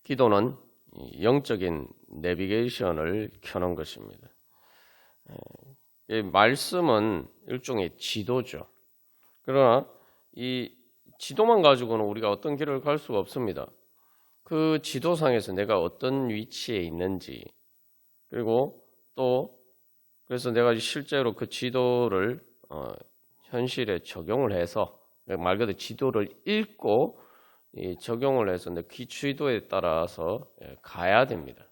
기도는 영적인 내비게이션을 켜는 것입니다. 이 말씀은 일종의 지도죠. 그러나 이 지도만 가지고는 우리가 어떤 길을 갈 수가 없습니다. 그 지도상에서 내가 어떤 위치에 있는지, 그리고 또 그래서 내가 실제로 그 지도를 현실에 적용을 해서, 말 그대로 지도를 읽고 적용을 해서 내 지도에 따라서 가야 됩니다.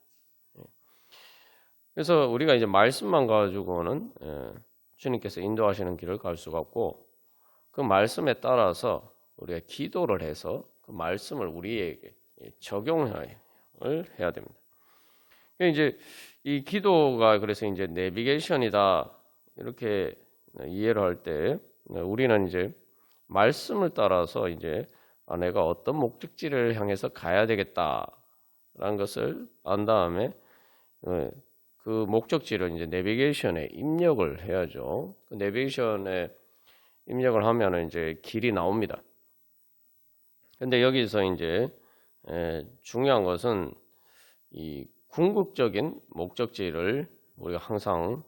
그래서 우리가 이제 말씀만 가지고는 주님께서 인도하시는 길을 갈 수가 없고, 그 말씀에 따라서 우리가 기도를 해서 그 말씀을 우리에게 적용을 해야 됩니다. 이제 이 기도가 그래서 이제 내비게이션이다 이렇게 이해를 할 때 우리는 이제 말씀을 따라서 이제 내가 어떤 목적지를 향해서 가야 되겠다라는 것을 안 다음에 그 목적지를 이제 내비게이션에 입력을 해야죠. 그 내비게이션에 입력을 하면은 이제 길이 나옵니다. 근데 여기서 이제 중요한 것은 이 궁극적인 목적지를 우리가 항상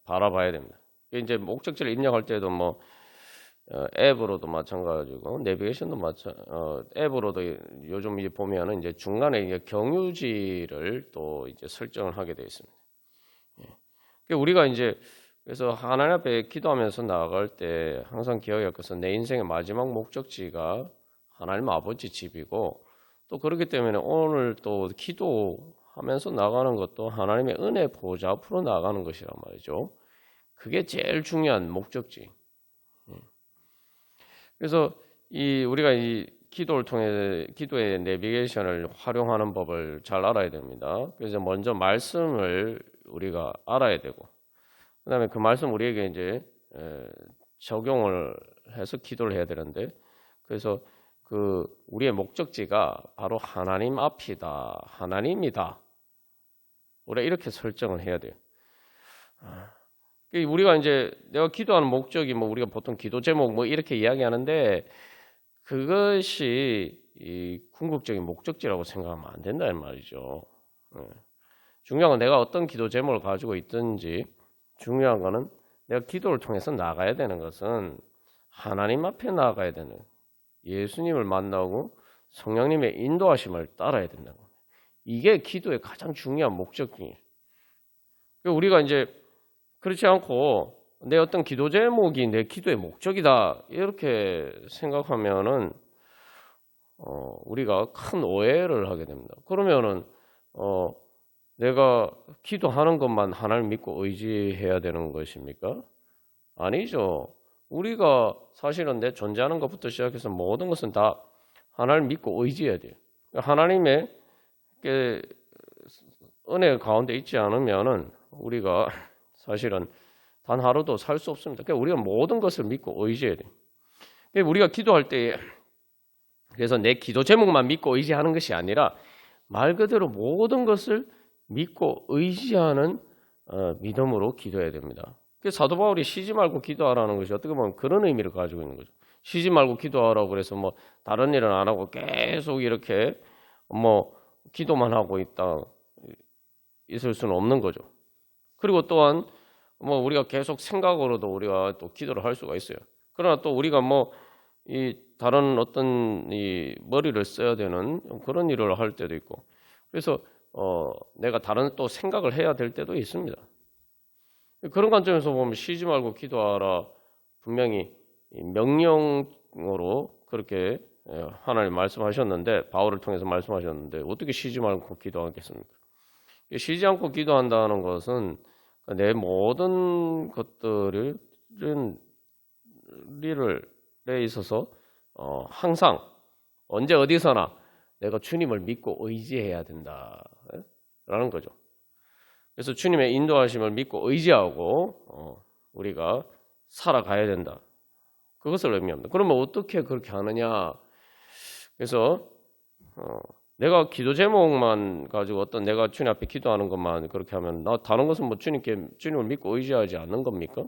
바라봐야 됩니다. 이제 목적지를 입력할 때도 뭐 앱으로도 마찬가지고 내비게이션도 앱으로도 요즘 이제 보면은 이제 중간에 이제 경유지를 또 이제 설정을 하게 되어 있습니다. 우리가 이제 그래서 하나님 앞에 기도하면서 나아갈 때 항상 기억해야 할 것은 내 인생의 마지막 목적지가 하나님 아버지 집이고, 또 그렇기 때문에 오늘 또 기도하면서 나가는 것도 하나님의 은혜 보좌 앞으로 나가는 것이란 말이죠. 그게 제일 중요한 목적지. 그래서 우리가 이 기도를 통해 기도의 내비게이션을 활용하는 법을 잘 알아야 됩니다. 그래서 먼저 말씀을 우리가 알아야 되고, 그다음에 그 말씀 우리에게 이제 적용을 해서 기도를 해야 되는데, 그래서 그 우리의 목적지가 바로 하나님 앞이다, 하나님이다. 우리가 이렇게 설정을 해야 돼요. 우리가 이제 내가 기도하는 목적이 뭐 우리가 보통 기도 제목 뭐 이렇게 이야기하는데, 그것이 이 궁극적인 목적지라고 생각하면 안 된다는 말이죠. 중요한 건 내가 어떤 기도 제목을 가지고 있든지, 중요한 거는 내가 기도를 통해서 나가야 되는 것은 하나님 앞에 나가야 되는, 예수님을 만나고 성령님의 인도하심을 따라야 된다고. 이게 기도의 가장 중요한 목적이에요. 우리가 이제 그렇지 않고 내 어떤 기도 제목이 내 기도의 목적이다 이렇게 생각하면은 우리가 큰 오해를 하게 됩니다. 그러면은 내가 기도하는 것만 하나님 믿고 의지해야 되는 것입니까? 아니죠. 우리가 사실은 내 존재하는 것부터 시작해서 모든 것은 다 하나님 믿고 의지해야 돼요. 하나님의 은혜 가운데 있지 않으면은 우리가 사실은 단 하루도 살 수 없습니다. 그러니까 우리가 모든 것을 믿고 의지해야 돼요. 그러니까 우리가 기도할 때 그래서 내 기도 제목만 믿고 의지하는 것이 아니라 말 그대로 모든 것을 믿고 의지하는 믿음으로 기도해야 됩니다. 사도 바울이 쉬지 말고 기도하라는 것이 어떻게 보면 그런 의미를 가지고 있는 거죠. 쉬지 말고 기도하라고 그래서 뭐 다른 일은 안 하고 계속 이렇게 뭐 기도만 하고 있을 수는 없는 거죠. 그리고 또한 뭐 우리가 계속 생각으로도 우리가 또 기도를 할 수가 있어요. 그러나 또 우리가 뭐 이 다른 어떤 이 머리를 써야 되는 그런 일을 할 때도 있고, 그래서 내가 다른 또 생각을 해야 될 때도 있습니다. 그런 관점에서 보면 쉬지 말고 기도하라, 분명히 명령으로 그렇게 하나님 말씀하셨는데, 바울을 통해서 말씀하셨는데 어떻게 쉬지 말고 기도하겠습니까? 쉬지 않고 기도한다는 것은 내 모든 것들을 에 있어서 항상 언제 어디서나 내가 주님을 믿고 의지해야 된다라는 거죠. 그래서 주님의 인도하심을 믿고 의지하고 우리가 살아가야 된다. 그것을 의미합니다. 그러면 어떻게 그렇게 하느냐? 그래서 내가 기도 제목만 가지고 어떤 내가 주님 앞에 기도하는 것만 그렇게 하면 나 다른 것은 뭐 주님을 믿고 의지하지 않는 겁니까?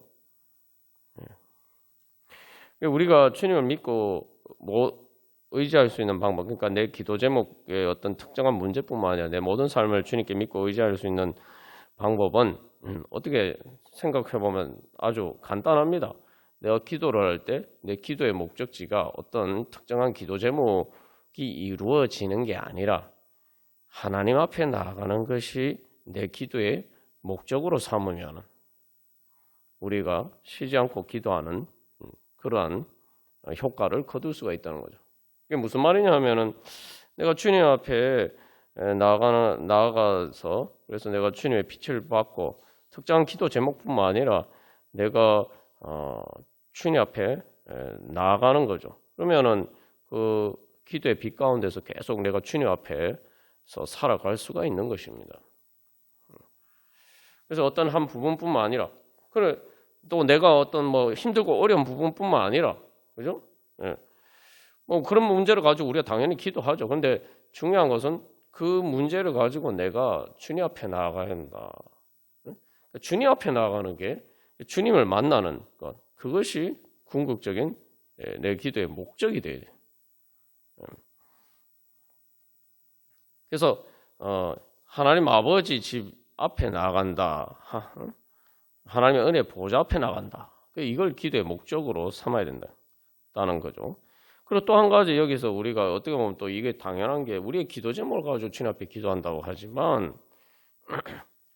우리가 주님을 믿고 뭐 의지할 수 있는 방법, 그러니까 내 기도 제목의 어떤 특정한 문제뿐만 아니라 내 모든 삶을 주님께 믿고 의지할 수 있는 방법은 어떻게 생각해 보면 아주 간단합니다. 내가 기도를 할 때 내 기도의 목적지가 어떤 특정한 기도 제목이 이루어지는 게 아니라 하나님 앞에 나아가는 것이 내 기도의 목적으로 삼으면 우리가 쉬지 않고 기도하는 그러한 효과를 거둘 수가 있다는 거죠. 이게 무슨 말이냐 하면은 내가 주님 앞에 나아가서 그래서 내가 주님의 빛을 받고 특정한 기도 제목뿐만 아니라 내가 주님 앞에 나아가는 거죠. 그러면은 그 기도의 빛 가운데서 계속 내가 주님 앞에서 살아갈 수가 있는 것입니다. 그래서 어떤 한 부분뿐만 아니라 그래 또 내가 어떤 뭐 힘들고 어려운 부분뿐만 아니라 그죠? 예. 뭐 그런 문제를 가지고 우리가 당연히 기도하죠. 그런데 중요한 것은 그 문제를 가지고 내가 주님 앞에 나아가야 한다. 주님 앞에 나아가는 게 주님을 만나는 것. 그것이 궁극적인 내 기도의 목적이 돼야 돼요. 그래서 하나님 아버지 집 앞에 나아간다. 하나님의 은혜 보좌 앞에 나간다. 이걸 기도의 목적으로 삼아야 된다는 거죠. 그리고 또 한 가지 여기서 우리가 어떻게 보면 또 이게 당연한 게 우리의 기도 제목을 가지고 주님 앞에 기도한다고 하지만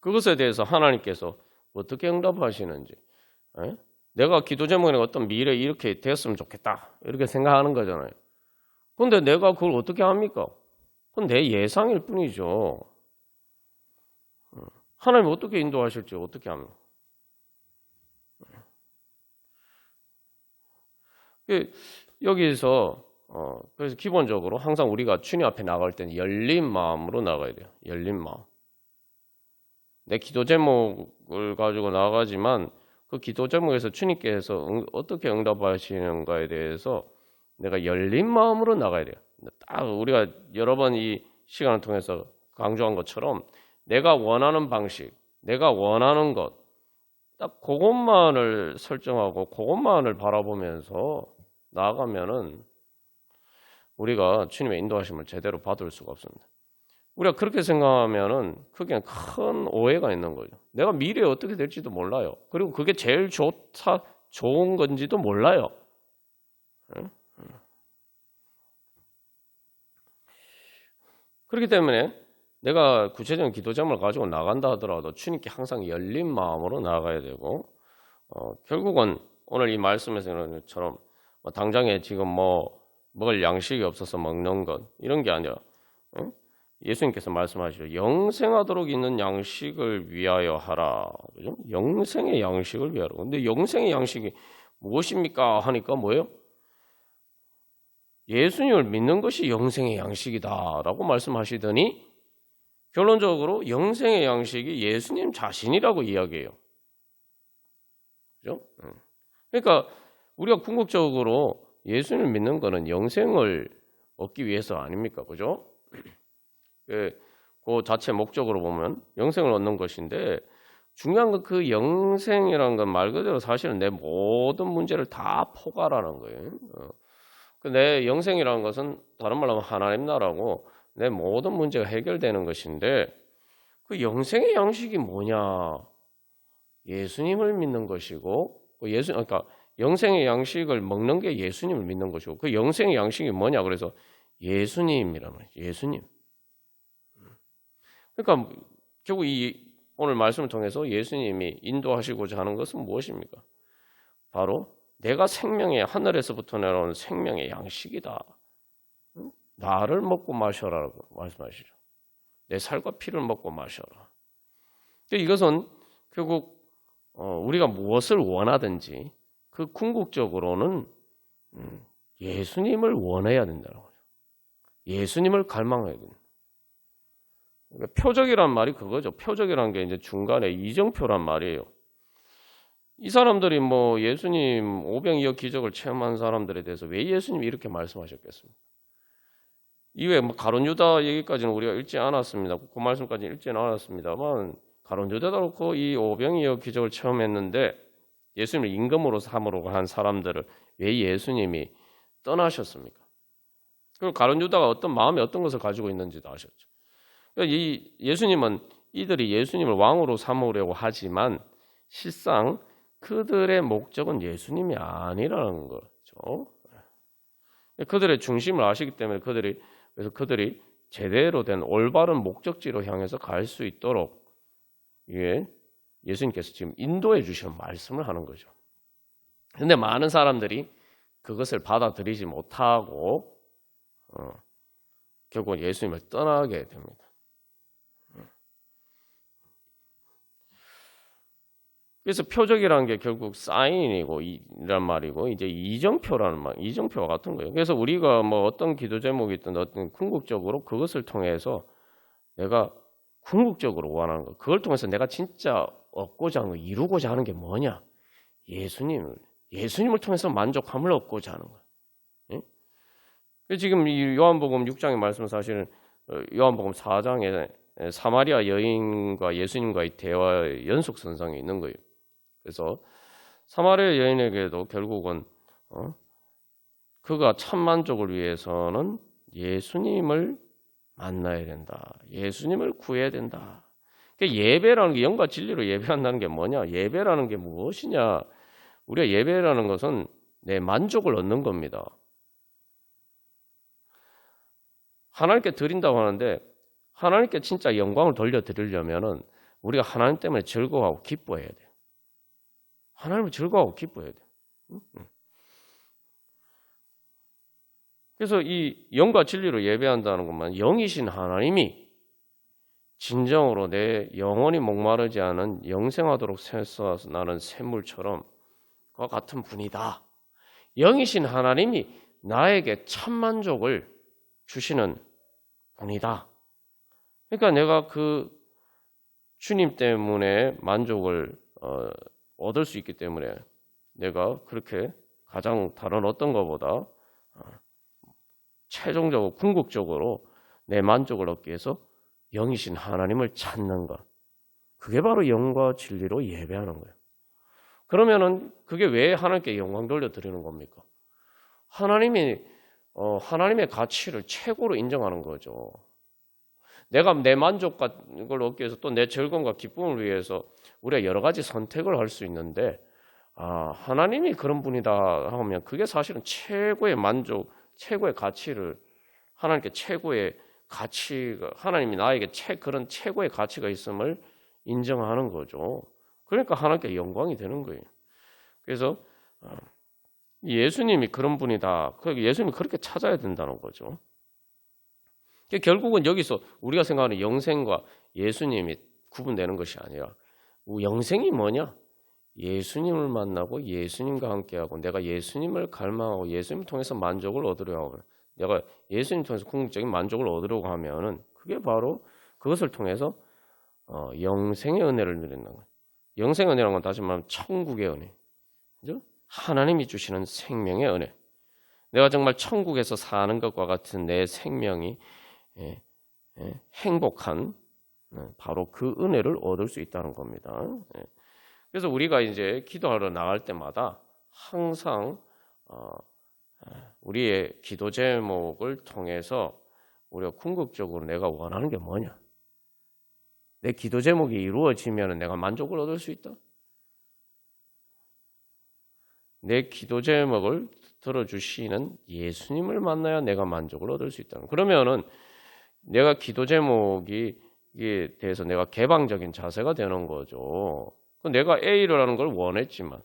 그것에 대해서 하나님께서 어떻게 응답하시는지 내가 기도 제목에 어떤 미래에 이렇게 됐으면 좋겠다 이렇게 생각하는 거잖아요. 그런데 내가 그걸 어떻게 합니까? 그건 내 예상일 뿐이죠. 하나님 어떻게 인도하실지 어떻게 합니까? 여기서 그래서 기본적으로 항상 우리가 주님 앞에 나갈 때는 열린 마음으로 나가야 돼요. 열린 마음. 내 기도 제목을 가지고 나가지만 그 기도 제목에서 주님께서 어떻게 응답하시는가에 대해서 내가 열린 마음으로 나가야 돼요. 딱 우리가 여러 번 이 시간을 통해서 강조한 것처럼 내가 원하는 방식, 내가 원하는 것, 딱 그것만을 설정하고 그것만을 바라보면서 나아가면은 우리가 주님의 인도하심을 제대로 받을 수가 없습니다. 우리가 그렇게 생각하면은 그게 큰 오해가 있는 거죠. 내가 미래에 어떻게 될지도 몰라요. 그리고 그게 제일 좋은 건지도 몰라요. 그렇기 때문에 내가 구체적인 기도 제목을 가지고 나간다 하더라도 주님께 항상 열린 마음으로 나아가야 되고 결국은 오늘 이 말씀에서 이런 것처럼 당장에 지금 먹을 양식이 없어서 먹는 것 이런 게 아니라 예수님께서 말씀하시죠. 영생하도록 있는 양식을 위하여 하라. 그죠? 영생의 양식을 위하라. 근데 영생의 양식이 무엇입니까? 하니까 뭐예요? 예수님을 믿는 것이 영생의 양식이다라고 말씀하시더니 결론적으로 영생의 양식이 예수님 자신이라고 이야기해요. 그죠? 그러니까 우리가 궁극적으로 예수님을 믿는 것은 영생을 얻기 위해서 아닙니까? 그죠? 그 자체 목적으로 보면 영생을 얻는 것인데 중요한 건 그 영생이라는 건 말 그대로 사실은 내 모든 문제를 다 포괄하는 거예요. 내 영생이라는 것은 다른 말로 하면 하나님 나라고 내 모든 문제가 해결되는 것인데 그 영생의 양식이 뭐냐? 예수님을 믿는 것이고 그러니까 영생의 양식을 먹는 게 예수님을 믿는 것이고 그 영생의 양식이 뭐냐? 그래서 예수님이란 말이에요. 예수님. 그러니까 결국 이 오늘 말씀을 통해서 예수님이 인도하시고자 하는 것은 무엇입니까? 바로 내가 생명의 하늘에서부터 내려오는 생명의 양식이다. 나를 먹고 마셔라라고 말씀하시죠. 내 살과 피를 먹고 마셔라. 이것은 결국 우리가 무엇을 원하든지 그 궁극적으로는 예수님을 원해야 된다는 거죠. 예수님을 갈망해야 된다. 그러니까 표적이란 말이 그거죠. 표적이란 게 이제 중간에 이정표란 말이에요. 이 사람들이 예수님 오병이어 기적을 체험한 사람들에 대해서 왜 예수님이 이렇게 말씀하셨겠습니까? 이외에 가룟 유다 얘기까지는 우리가 읽지 않았습니다. 그 말씀까지는 읽지는 않았습니다만 가룟 유다도 그렇고 이 오병이어 기적을 체험했는데 예수님을 임금으로 삼으러 한 사람들을 왜 예수님이 떠나셨습니까? 그리고 가룟 유다가 어떤 마음에 어떤 것을 가지고 있는지도 아셨죠. 그러니까 이 예수님은 이들이 예수님을 왕으로 삼으려고 하지만 실상 그들의 목적은 예수님이 아니라는 거죠. 그들의 중심을 아시기 때문에 그래서 그들이 제대로 된 올바른 목적지로 향해서 갈 수 있도록 예수님께서 지금 인도해 주시는 말씀을 하는 거죠. 그런데 많은 사람들이 그것을 받아들이지 못하고 결국 예수님을 떠나게 됩니다. 그래서 표적이라는 게 결국 사인이고 이란 말이고 이제 이정표라는 말, 이정표와 같은 거예요. 그래서 우리가 뭐 어떤 기도 제목이 있든 어떤 궁극적으로 그것을 통해서 내가 궁극적으로 원하는 거, 그걸 통해서 내가 진짜 얻고자 하는 거, 이루고자 하는 게 뭐냐? 예수님을 통해서 만족함을 얻고자 하는 거예요. 지금 이 요한복음 6장의 말씀은 사실은 요한복음 4장에 사마리아 여인과 예수님과의 대화의 연속선상에 있는 거예요. 그래서 사마리아 여인에게도 결국은 그가 참 만족을 위해서는 예수님을 만나야 된다. 예수님을 구해야 된다. 그러니까 예배라는 게 영과 진리로 예배한다는 게 뭐냐? 예배라는 게 무엇이냐? 우리가 예배라는 것은 내 만족을 얻는 겁니다. 하나님께 드린다고 하는데 하나님께 진짜 영광을 돌려드리려면은 우리가 하나님 때문에 즐거워하고 기뻐해야 돼요. 하나님을 즐거워하고 기뻐해야 돼요. 그래서 이 영과 진리로 예배한다는 것만 영이신 하나님이 진정으로 내 영원히 목마르지 않은 영생하도록 샘솟아서 나는 샘물처럼 그와 같은 분이다. 영이신 하나님이 나에게 참 만족을 주시는 분이다. 그러니까 내가 그 주님 때문에 만족을 얻을 수 있기 때문에 내가 그렇게 가장 다른 어떤 것보다 최종적으로 궁극적으로 내 만족을 얻기 위해서 영이신 하나님을 찾는 것, 그게 바로 영과 진리로 예배하는 거예요. 그러면은 그게 왜 하나님께 영광 돌려드리는 겁니까? 하나님의 가치를 최고로 인정하는 거죠. 내가 내 만족과 이걸 얻기 위해서 또 내 즐거움과 기쁨을 위해서 우리가 여러 가지 선택을 할 수 있는데 하나님이 그런 분이다 하면 그게 사실은 최고의 만족, 최고의 가치를 하나님께 최고의 가치가 하나님이 나에게 그런 최고의 가치가 있음을 인정하는 거죠. 그러니까 하나님께 영광이 되는 거예요. 그래서 예수님이 그런 분이다. 예수님이 그렇게 찾아야 된다는 거죠. 결국은 여기서 우리가 생각하는 영생과 예수님이 구분되는 것이 아니라 영생이 뭐냐? 예수님을 만나고 예수님과 함께하고 내가 예수님을 갈망하고 예수님을 통해서 만족을 얻으려고 하면 내가 예수님 통해서 궁극적인 만족을 얻으려고 하면은 그게 바로 그것을 통해서 영생의 은혜를 누린다는 거예요. 영생의 은혜라는 건 다시 말하면 천국의 은혜. 그죠? 하나님이 주시는 생명의 은혜. 내가 정말 천국에서 사는 것과 같은 내 생명이 행복한 바로 그 은혜를 얻을 수 있다는 겁니다. 그래서 우리가 이제 기도하러 나갈 때마다 항상 우리의 기도 제목을 통해서 우리가 궁극적으로 내가 원하는 게 뭐냐? 내 기도 제목이 이루어지면 내가 만족을 얻을 수 있다. 내 기도 제목을 들어주시는 예수님을 만나야 내가 만족을 얻을 수 있다. 그러면은 내가 기도 제목에 대해서 내가 개방적인 자세가 되는 거죠. 내가 A를 하는 걸 원했지만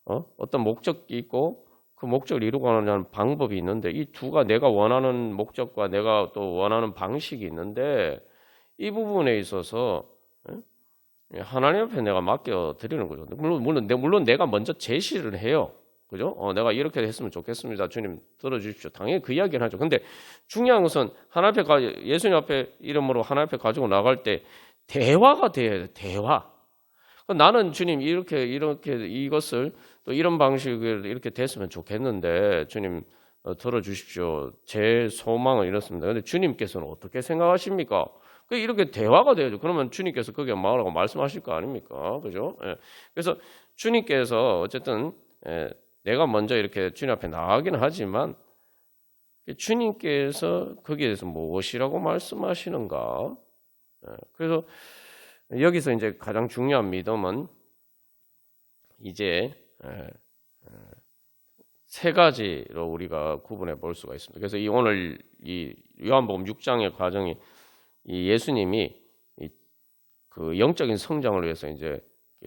어떤 목적이 있고 그 목적을 이루고 가는 방법이 있는데 이 두가 내가 원하는 목적과 내가 또 원하는 방식이 있는데 이 부분에 있어서 하나님 앞에 내가 맡겨드리는 거죠. 물론 내가 먼저 제시를 해요. 그죠? 내가 이렇게 했으면 좋겠습니다. 주님 들어주십시오. 당연히 그 이야기를 하죠. 근데 중요한 것은 하나님 앞에 예수님 앞에 이름으로 하나님 앞에 가지고 나갈 때 대화가 돼야 돼요. 대화. 나는 주님 이렇게 이것을 또 이런 방식으로 이렇게 됐으면 좋겠는데 주님 들어주십시오. 제 소망은 이렇습니다. 근데 주님께서는 어떻게 생각하십니까? 이렇게 대화가 돼야죠. 그러면 주님께서 거기에 말하고 말씀하실 거 아닙니까? 그죠? 그래서 주님께서 어쨌든 내가 먼저 이렇게 주님 앞에 나가기는 하지만 주님께서 거기에 대해서 무엇이라고 말씀하시는가? 그래서 여기서 이제 가장 중요한 믿음은 이제 세 가지로 우리가 구분해 볼 수가 있습니다. 그래서 오늘 이 요한복음 6장의 과정이 이 예수님이 그 영적인 성장을 위해서 이제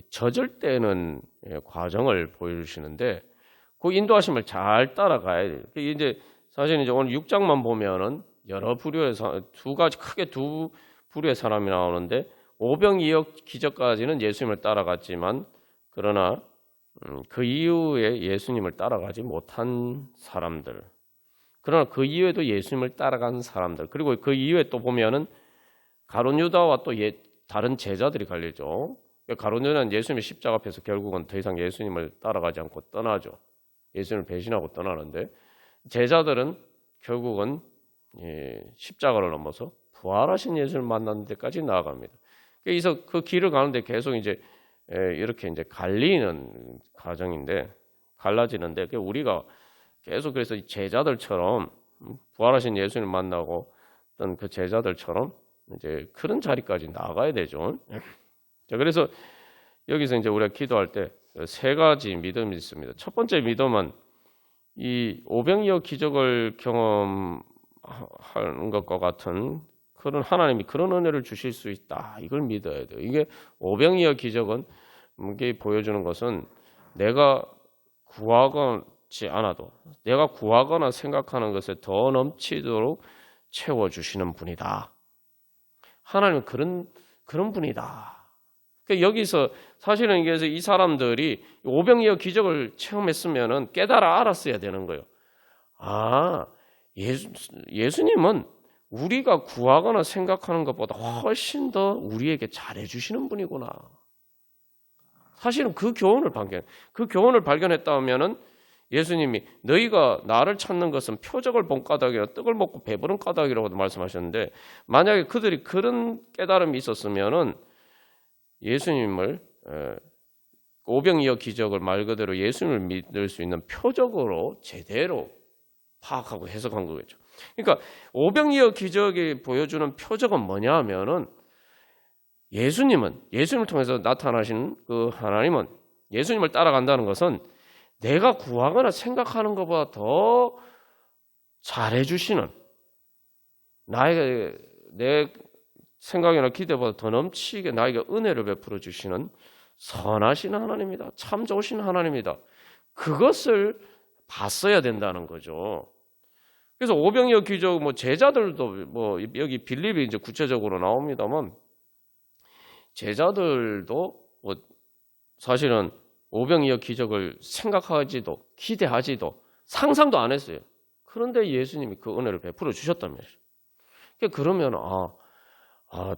젖을 떼는 과정을 보여주시는데 그 인도하심을 잘 따라가야 돼요. 이제 사실 이제 오늘 6장만 보면은 여러 부류의 크게 두 부류의 사람이 나오는데 오병이어 기적까지는 예수님을 따라갔지만 그러나 그 이후에 예수님을 따라가지 못한 사람들, 그러나 그 이후에도 예수님을 따라간 사람들, 그리고 그 이후에 또 보면은 가룟 유다와 또 다른 제자들이 갈리죠. 가룟 유다는 예수님의 십자가 앞에서 결국은 더 이상 예수님을 따라가지 않고 떠나죠. 예수님을 배신하고 떠나는데 제자들은 결국은 십자가를 넘어서 부활하신 예수를 만나는 데까지 나아갑니다. 그래서 그 길을 가는데 계속 이제 이렇게 이제 갈리는 과정인데 갈라지는데 우리가 계속 그래서 제자들처럼 부활하신 예수님을 만나고 어떤 그 제자들처럼 이제 그런 자리까지 나가야 되죠. 자, 그래서 여기서 이제 우리가 기도할 때 세 가지 믿음이 있습니다. 첫 번째 믿음은 이 오병이어 기적을 경험하는 것과 같은 그런 하나님이 그런 은혜를 주실 수 있다. 이걸 믿어야 돼요. 이게 오병이어 기적은 이게 보여주는 것은 내가 구하지 않아도 내가 구하거나 생각하는 것에 더 넘치도록 채워주시는 분이다. 하나님은 그런 분이다. 그러니까 여기서 사실은 그래서 이 사람들이 오병이어 기적을 체험했으면은 깨달아 알았어야 되는 거예요. 아, 예수님은 우리가 구하거나 생각하는 것보다 훨씬 더 우리에게 잘해주시는 분이구나. 사실은 그 교훈을 발견했다면은 예수님이 너희가 나를 찾는 것은 표적을 본 까닭이라 떡을 먹고 배부른 까닭이라고도 말씀하셨는데 만약에 그들이 그런 깨달음이 있었으면은 예수님을 오병이어 기적을 말 그대로 예수님을 믿을 수 있는 표적으로 제대로 파악하고 해석한 거겠죠. 그러니까 오병이어 기적이 보여주는 표적은 뭐냐 하면은 예수님을 통해서 나타나신 그 하나님은 예수님을 따라간다는 것은 내가 구하거나 생각하는 것보다 더 잘해주시는 나에게 내 생각이나 기대보다 더 넘치게 나에게 은혜를 베풀어 주시는 선하신 하나님이다. 참 좋으신 하나님이다. 그것을 봤어야 된다는 거죠. 그래서 오병이어 기적 제자들도 여기 빌립이 이제 구체적으로 나옵니다만 제자들도 사실은 오병이어 기적을 생각하지도 기대하지도 상상도 안 했어요. 그런데 예수님이 그 은혜를 베풀어 주셨다면서요. 그러면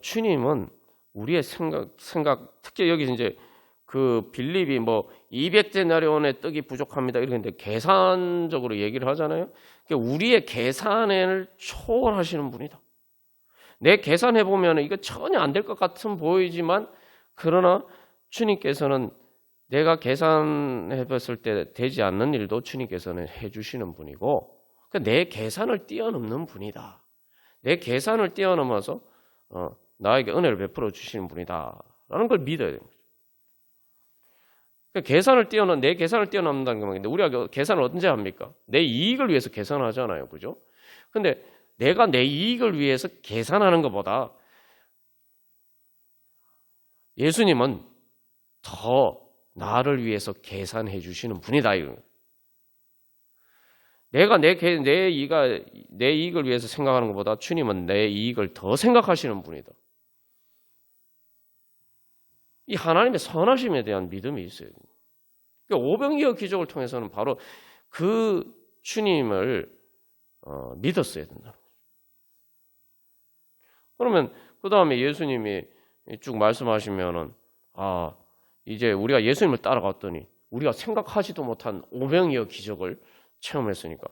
주님은 우리의 생각 특히 여기 이제 그 빌립이 200데나리온의 떡이 부족합니다. 이렇게 계산적으로 얘기를 하잖아요. 우리의 계산을 초월하시는 분이다. 내 계산해 보면 이거 전혀 안 될 것 같은 보이지만 그러나 주님께서는 내가 계산해 봤을 때 되지 않는 일도 주님께서는 해주시는 분이고 내 계산을 뛰어넘는 분이다. 내 계산을 뛰어넘어서 나에게 은혜를 베풀어 주시는 분이다라는 걸 믿어야 됩니다. 내 계산을 뛰어넘는다는 건데 우리가 계산을 언제 합니까? 내 이익을 위해서 계산하잖아요, 그죠? 근데 내가 내 이익을 위해서 계산하는 것보다 예수님은 더 나를 위해서 계산해 주시는 분이다. 내가 내 이익을 위해서 생각하는 것보다 주님은 내 이익을 더 생각하시는 분이다. 이 하나님의 선하심에 대한 믿음이 있어요. 오병이어 기적을 통해서는 바로 그 주님을 믿었어야 된다. 그러면 그 다음에 예수님이 쭉 말씀하시면은 이제 우리가 예수님을 따라갔더니 우리가 생각하지도 못한 오병이어 기적을 체험했으니까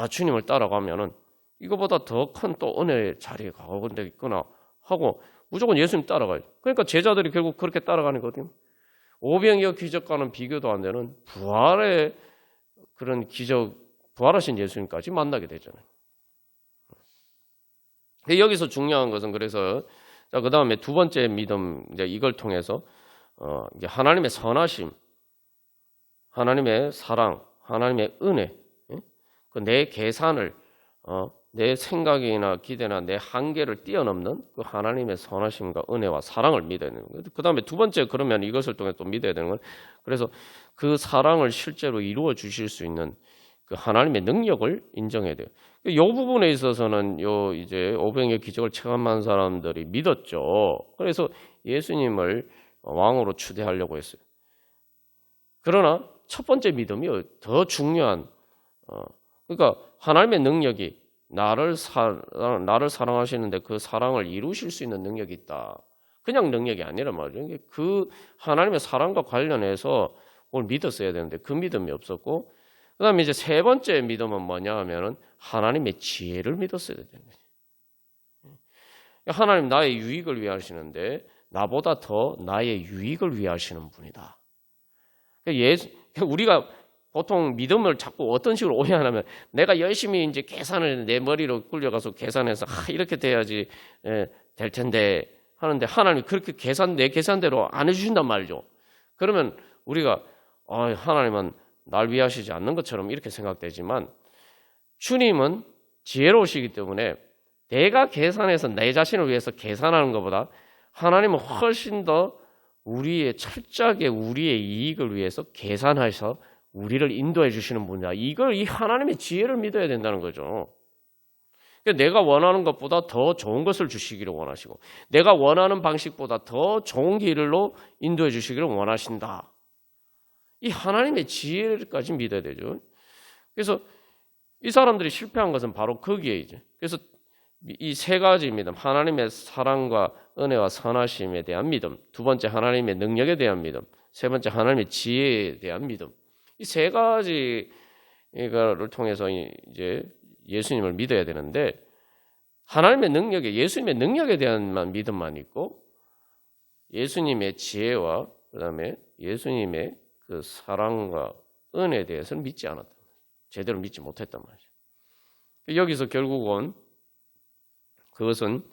주님을 따라가면은 이거보다 더 큰 또 은혜의 자리에 가고 있구나 하고 무조건 예수님 따라가요. 그러니까 제자들이 결국 그렇게 따라가는 거거든요. 오병이어 기적과는 비교도 안 되는 부활의 그런 기적, 부활하신 예수님까지 만나게 되잖아요. 여기서 중요한 것은 그래서 자, 그다음에 두 번째 믿음 이제 이걸 통해서 이제 하나님의 선하심, 하나님의 사랑, 하나님의 은혜, 그 내 계산을 내 생각이나 기대나 내 한계를 뛰어넘는 그 하나님의 선하심과 은혜와 사랑을 믿어야 되는 거예요. 그 다음에 두 번째 그러면 이것을 통해 또 믿어야 되는 건 그래서 그 사랑을 실제로 이루어 주실 수 있는 그 하나님의 능력을 인정해야 돼요. 이 부분에 있어서는 요 이제 오병이의 기적을 체험한 사람들이 믿었죠. 그래서 예수님을 왕으로 추대하려고 했어요. 그러나 첫 번째 믿음이 더 중요한 그러니까 하나님의 능력이 나를 사랑하시는데 그 사랑을 이루실 수 있는 능력이 있다. 그냥 능력이 아니란 말이죠. 그 하나님의 사랑과 관련해서 그걸 믿었어야 되는데 그 믿음이 없었고 그다음에 이제 세 번째 믿음은 뭐냐 하면은 하나님의 지혜를 믿었어야 되는 거죠. 하나님 나의 유익을 위해 하시는데 나보다 더 나의 유익을 위해 하시는 분이다. 우리가 보통 믿음을 자꾸 어떤 식으로 오해하냐면 내가 열심히 이제 계산을 내 머리로 굴려가서 계산해서 이렇게 돼야지 될 텐데 하는데 하나님이 그렇게 내 계산대로 안 해주신단 말이죠. 그러면 우리가 하나님은 날 위해 하시지 않는 것처럼 이렇게 생각되지만 주님은 지혜로우시기 때문에 내가 계산해서 내 자신을 위해서 계산하는 것보다 하나님은 훨씬 더 우리의 철저하게 우리의 이익을 위해서 계산하셔서 우리를 인도해 주시는 분이다. 이 하나님의 지혜를 믿어야 된다는 거죠. 내가 원하는 것보다 더 좋은 것을 주시기를 원하시고 내가 원하는 방식보다 더 좋은 길로 인도해 주시기를 원하신다. 이 하나님의 지혜까지 믿어야 되죠. 그래서 이 사람들이 실패한 것은 바로 거기에 이제 그래서 이 세 가지 믿음, 하나님의 사랑과 은혜와 선하심에 대한 믿음, 두 번째 하나님의 능력에 대한 믿음, 세 번째 하나님의 지혜에 대한 믿음. 이 세 가지를 통해서 이제 예수님을 믿어야 되는데 하나님의 능력에 예수님의 능력에 대한 믿음만 있고 예수님의 지혜와 그다음에 예수님의 그 사랑과 은혜에 대해서는 믿지 않았다. 제대로 믿지 못했단 말이죠. 여기서 결국은 그것은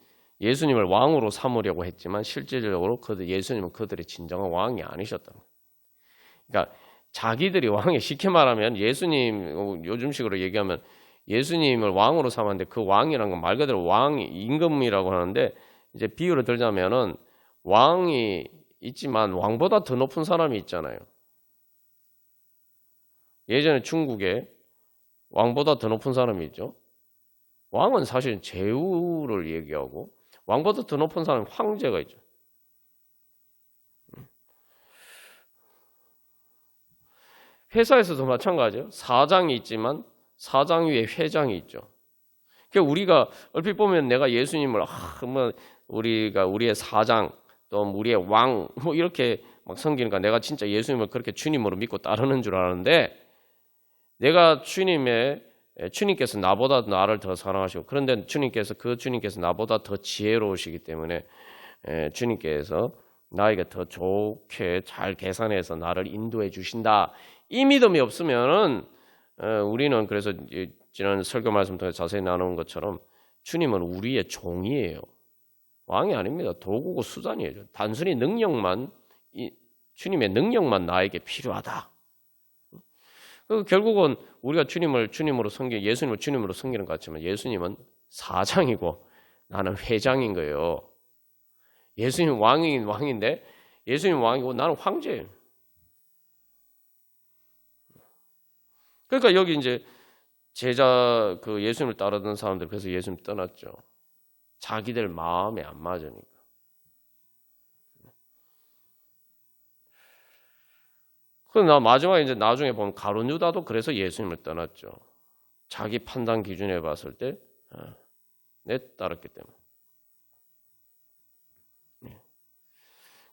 예수님을 왕으로 삼으려고 했지만 실질적으로 예수님은 그들의 진정한 왕이 아니셨다. 그러니까 자기들이 왕이 쉽게 말하면 예수님 요즘식으로 얘기하면 예수님을 왕으로 삼았는데 그 왕이라는 건 말 그대로 왕이 임금이라고 하는데 이제 비유를 들자면은 왕이 있지만 왕보다 더 높은 사람이 있잖아요. 예전에 중국에 왕보다 더 높은 사람이 있죠. 왕은 사실 제후를 얘기하고 왕보다 더 높은 사람은 황제가 있죠. 회사에서도 마찬가지예요. 사장이 있지만 사장 위에 회장이 있죠. 그러니까 우리가 얼핏 보면 내가 예수님을 우리가 우리의 사장 또 우리의 왕 뭐 이렇게 막 섬기니까 내가 진짜 예수님을 그렇게 주님으로 믿고 따르는 줄 아는데 내가 주님께서 나보다 나를 더 사랑하시고 그런데 주님께서 나보다 더 지혜로우시기 때문에 주님께서 나에게 더 좋게 잘 계산해서 나를 인도해 주신다. 이 믿음이 없으면은 우리는 그래서 지난 설교 말씀 통해 자세히 나눈 것처럼 주님은 우리의 종이에요. 왕이 아닙니다. 도구고 수단이에요. 단순히 주님의 능력만 나에게 필요하다. 결국은 우리가 예수님을 주님으로 섬기는 것 같지만 예수님은 사장이고 나는 회장인 거예요. 예수님 왕인데 예수님 왕이고 나는 황제예요. 그러니까 여기 이제 예수님을 따르던 사람들 그래서 예수님 떠났죠. 자기들 마음에 안 맞으니까. 그러나 마지막에 이제 나중에 보면 가룟 유다도 그래서 예수님을 떠났죠. 자기 판단 기준에 봤을 때 내 따랐기 때문에.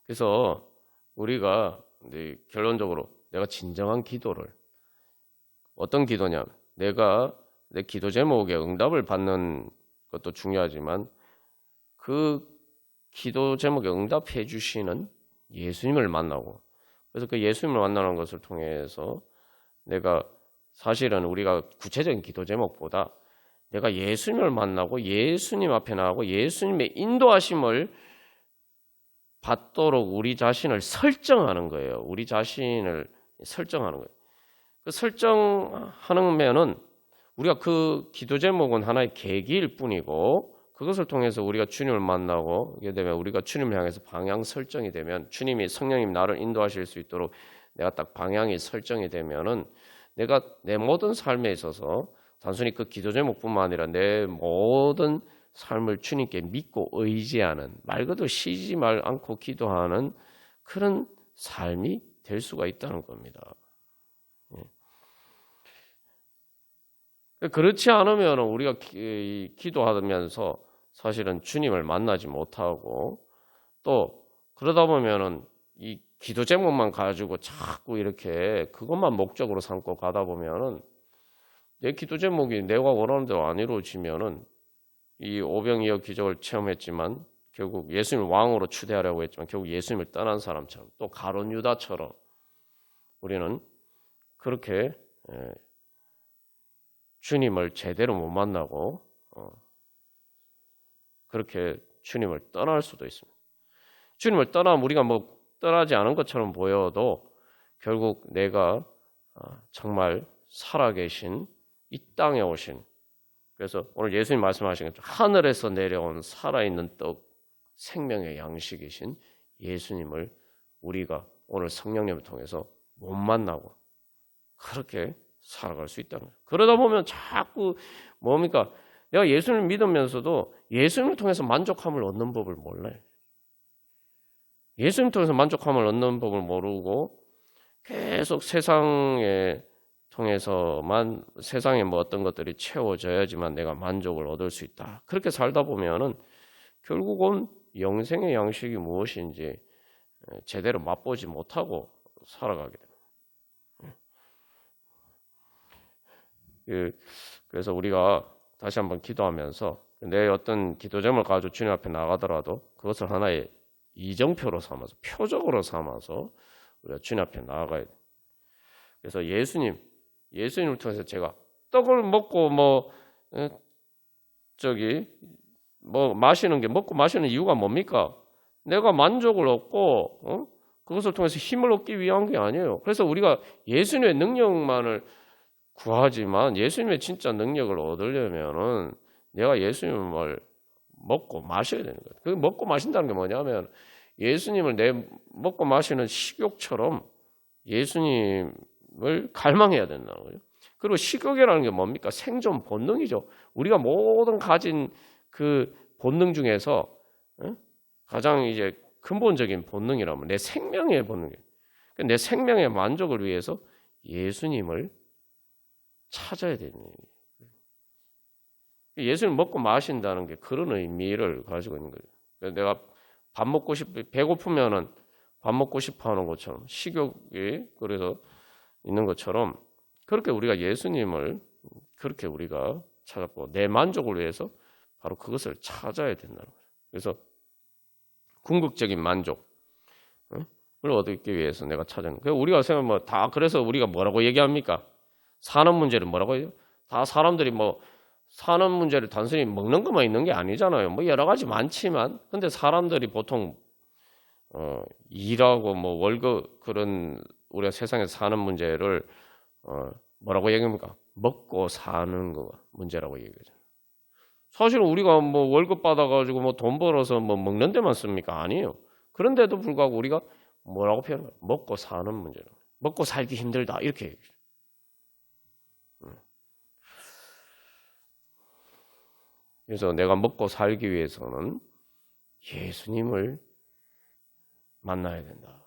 그래서 우리가 결론적으로 내가 진정한 기도를 어떤 기도냐? 내가 내 기도 제목에 응답을 받는 것도 중요하지만 그 기도 제목에 응답해 주시는 예수님을 만나고 그래서 그 예수님을 만나는 것을 통해서 내가 사실은 우리가 구체적인 기도 제목보다 내가 예수님을 만나고 예수님 앞에 나가고 예수님의 인도하심을 받도록 우리 자신을 설정하는 거예요. 우리 자신을 설정하는 거예요. 그 설정하면은 우리가 그 기도 제목은 하나의 계기일 뿐이고 그것을 통해서 우리가 주님을 만나고 되면 우리가 주님을 향해서 방향 설정이 되면 주님이 성령님 나를 인도하실 수 있도록 내가 딱 방향이 설정이 되면은 내가 내 모든 삶에 있어서 단순히 그 기도 제목뿐만 아니라 내 모든 삶을 주님께 믿고 의지하는 말 그대로 쉬지 않고 기도하는 그런 삶이 될 수가 있다는 겁니다. 그렇지 않으면 우리가 기도하면서 사실은 주님을 만나지 못하고 또 그러다 보면은 이 기도 제목만 가지고 자꾸 이렇게 그것만 목적으로 삼고 가다 보면은 내 기도 제목이 내가 원하는 대로 안 이루어지면은 이 오병이어 기적을 체험했지만 결국 예수님을 왕으로 추대하려고 했지만 결국 예수님을 떠난 사람처럼 또 가룟 유다처럼 우리는 그렇게 주님을 제대로 못 만나고 그렇게 주님을 떠날 수도 있습니다. 주님을 떠나면 우리가 뭐 떠나지 않은 것처럼 보여도 결국 내가 정말 살아계신 이 땅에 오신 그래서 오늘 예수님 말씀하신 것처럼 하늘에서 내려온 살아있는 떡 생명의 양식이신 예수님을 우리가 오늘 성령님을 통해서 못 만나고 그렇게 살아갈 수 있다는 거예요. 그러다 보면 자꾸 뭡니까? 내가 예수님을 믿으면서도 예수님을 통해서 만족함을 얻는 법을 몰라요. 예수님을 통해서 만족함을 얻는 법을 모르고 계속 세상에 통해서만 세상에 뭐 어떤 것들이 채워져야지만 내가 만족을 얻을 수 있다. 그렇게 살다 보면은 결국은 영생의 양식이 무엇인지 제대로 맛보지 못하고 살아가게 됩니다. 그래서 우리가 다시 한번 기도하면서 내 어떤 기도 제목을 가지고 주님 앞에 나가더라도 그것을 하나의 이정표로 삼아서 표적으로 삼아서 우리가 주님 앞에 나아가야 돼요. 그래서 예수님을 통해서 제가 떡을 먹고 마시는 게 먹고 마시는 이유가 뭡니까? 내가 만족을 얻고 그것을 통해서 힘을 얻기 위한 게 아니에요. 그래서 우리가 예수님의 능력만을 구하지만 예수님의 진짜 능력을 얻으려면은 내가 예수님을 먹고 마셔야 되는 거예요. 그 먹고 마신다는 게 뭐냐면 예수님을 내 먹고 마시는 식욕처럼 예수님을 갈망해야 된다는 거죠. 그리고 식욕이라는 게 뭡니까? 생존 본능이죠. 우리가 모든 가진 그 본능 중에서 가장 이제 근본적인 본능이라면 내 생명의 본능이에요. 내 생명의 만족을 위해서 예수님을 찾아야 되는 얘기예요. 예수님 먹고 마신다는 게 그런 의미를 가지고 있는 거예요. 내가 배고프면은 밥 먹고 싶어 하는 것처럼 식욕이 그래서 있는 것처럼 그렇게 우리가 예수님을 그렇게 우리가 찾았고 내 만족을 위해서 바로 그것을 찾아야 된다는 거예요. 그래서 궁극적인 만족을 얻기 위해서 내가 찾는 거예요. 우리가 생각하면 다 그래서 우리가 뭐라고 얘기합니까? 사는 문제를 뭐라고 해요? 다 사람들이 사는 문제를 단순히 먹는 것만 있는 게 아니잖아요. 여러 가지 많지만 근데 사람들이 보통 일하고 월급 그런 우리가 세상에서 사는 문제를 뭐라고 얘기합니까? 먹고 사는 거 문제라고 얘기하잖아요. 사실은 우리가 월급 받아가지고 돈 벌어서 먹는 데만 씁니까? 아니에요. 그런데도 불구하고 우리가 뭐라고 표현해요? 먹고 사는 문제라고. 먹고 살기 힘들다 이렇게 얘기해요. 그래서 내가 먹고 살기 위해서는 예수님을 만나야 된다.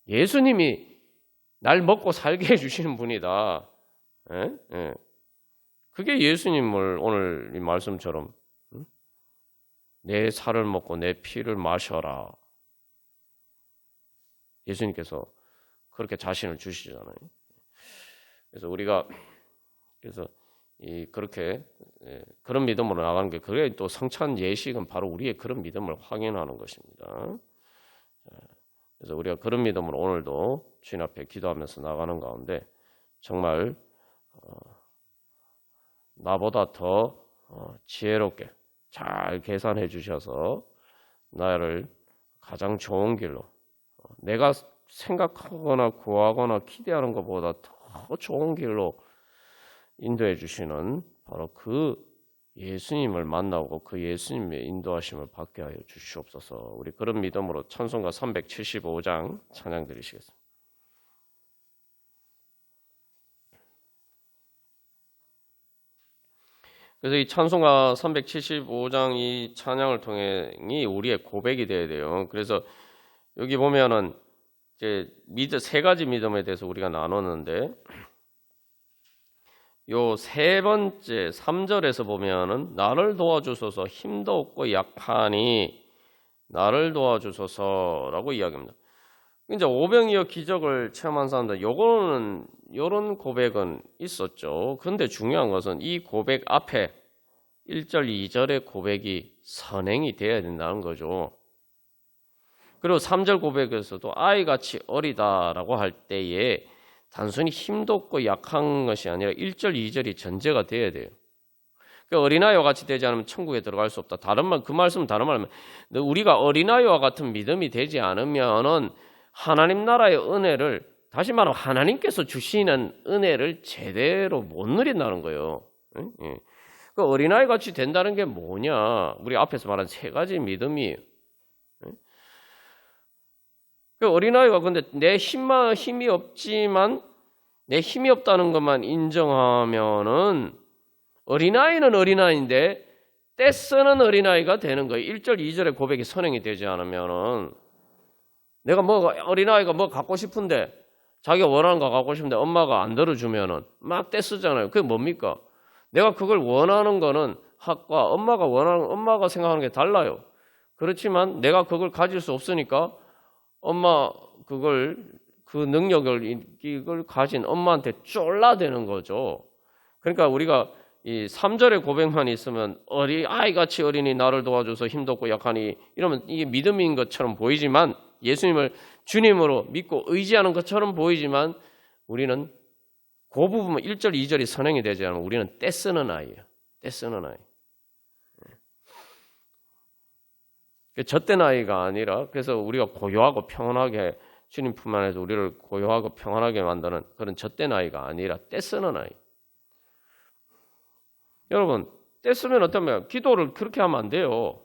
예수님이 날 먹고 살게 해주시는 분이다. 그게 예수님을 오늘 이 말씀처럼 내 살을 먹고 내 피를 마셔라. 예수님께서 그렇게 자신을 주시잖아요. 그래서 우리가 그렇게 그런 믿음으로 나가는 게 그게 또 성찬 예식은 바로 우리의 그런 믿음을 확인하는 것입니다. 그래서 우리가 그런 믿음으로 오늘도 주님 앞에 기도하면서 나가는 가운데 정말 나보다 더 지혜롭게 잘 계산해 주셔서 나를 가장 좋은 길로 내가 생각하거나 구하거나 기대하는 것보다 더 좋은 길로 인도해 주시는 바로 그 예수님을 만나고 그 예수님의 인도하심을 받게 하여 주시옵소서. 우리 그런 믿음으로 찬송가 375장 찬양 드리시겠습니다. 그래서 이 찬송가 375장 이 찬양을 통해 우리의 고백이 돼야 돼요. 그래서 여기 보면은 이제 세 가지 믿음에 대해서 우리가 나눴는데 요 세 번째 3절에서 보면은 나를 도와주소서 힘도 없고 약하니 나를 도와주소서라고 이야기합니다. 이제 오병이어 기적을 체험한 사람들 요거는 요런 고백은 있었죠. 근데 중요한 것은 이 고백 앞에 1절, 2절의 고백이 선행이 돼야 된다는 거죠. 그리고 3절 고백에서도 아이같이 어리다라고 할 때에 단순히 힘도 없고 약한 것이 아니라 1절, 2절이 전제가 돼야 돼요. 그러니까 어린아이와 같이 되지 않으면 천국에 들어갈 수 없다. 그 말씀은 다른 말하면 우리가 어린아이와 같은 믿음이 되지 않으면은 하나님 나라의 은혜를 다시 말하면 하나님께서 주시는 은혜를 제대로 못 누린다는 거예요. 그 어린아이 같이 된다는 게 뭐냐? 우리 앞에서 말한 세 가지 믿음이에요. 그 어린아이가 근데 내 힘이 없지만 내 힘이 없다는 것만 인정하면은 어린아이는 어린아이인데 떼쓰는 어린아이가 되는 거예요. 1절, 2절의 고백이 선행이 되지 않으면은 내가 어린아이가 갖고 싶은데 자기가 원하는 거 갖고 싶은데 엄마가 안 들어주면은 막 떼쓰잖아요. 그게 뭡니까? 내가 그걸 원하는 거는 학과 엄마가 생각하는 게 달라요. 그렇지만 내가 그걸 가질 수 없으니까 엄마 그 능력을 이걸 가진 엄마한테 쫄라대는 거죠. 그러니까 우리가 이 3절의 고백만 있으면 아이같이 어린이 나를 도와줘서 힘도 없고 약하니 이러면 이게 믿음인 것처럼 보이지만 예수님을 주님으로 믿고 의지하는 것처럼 보이지만 우리는 그 부분 1절, 2절이 선행이 되지 않으면 우리는 떼쓰는 아이예요. 떼쓰는 아이. 젖된 아이가 아니라 그래서 우리가 고요하고 평안하게 주님 품 안에서 우리를 고요하고 평안하게 만드는 그런 젖된 아이가 아니라 떼쓰는 아이. 여러분 떼쓰면 어떠면 기도를 그렇게 하면 안 돼요.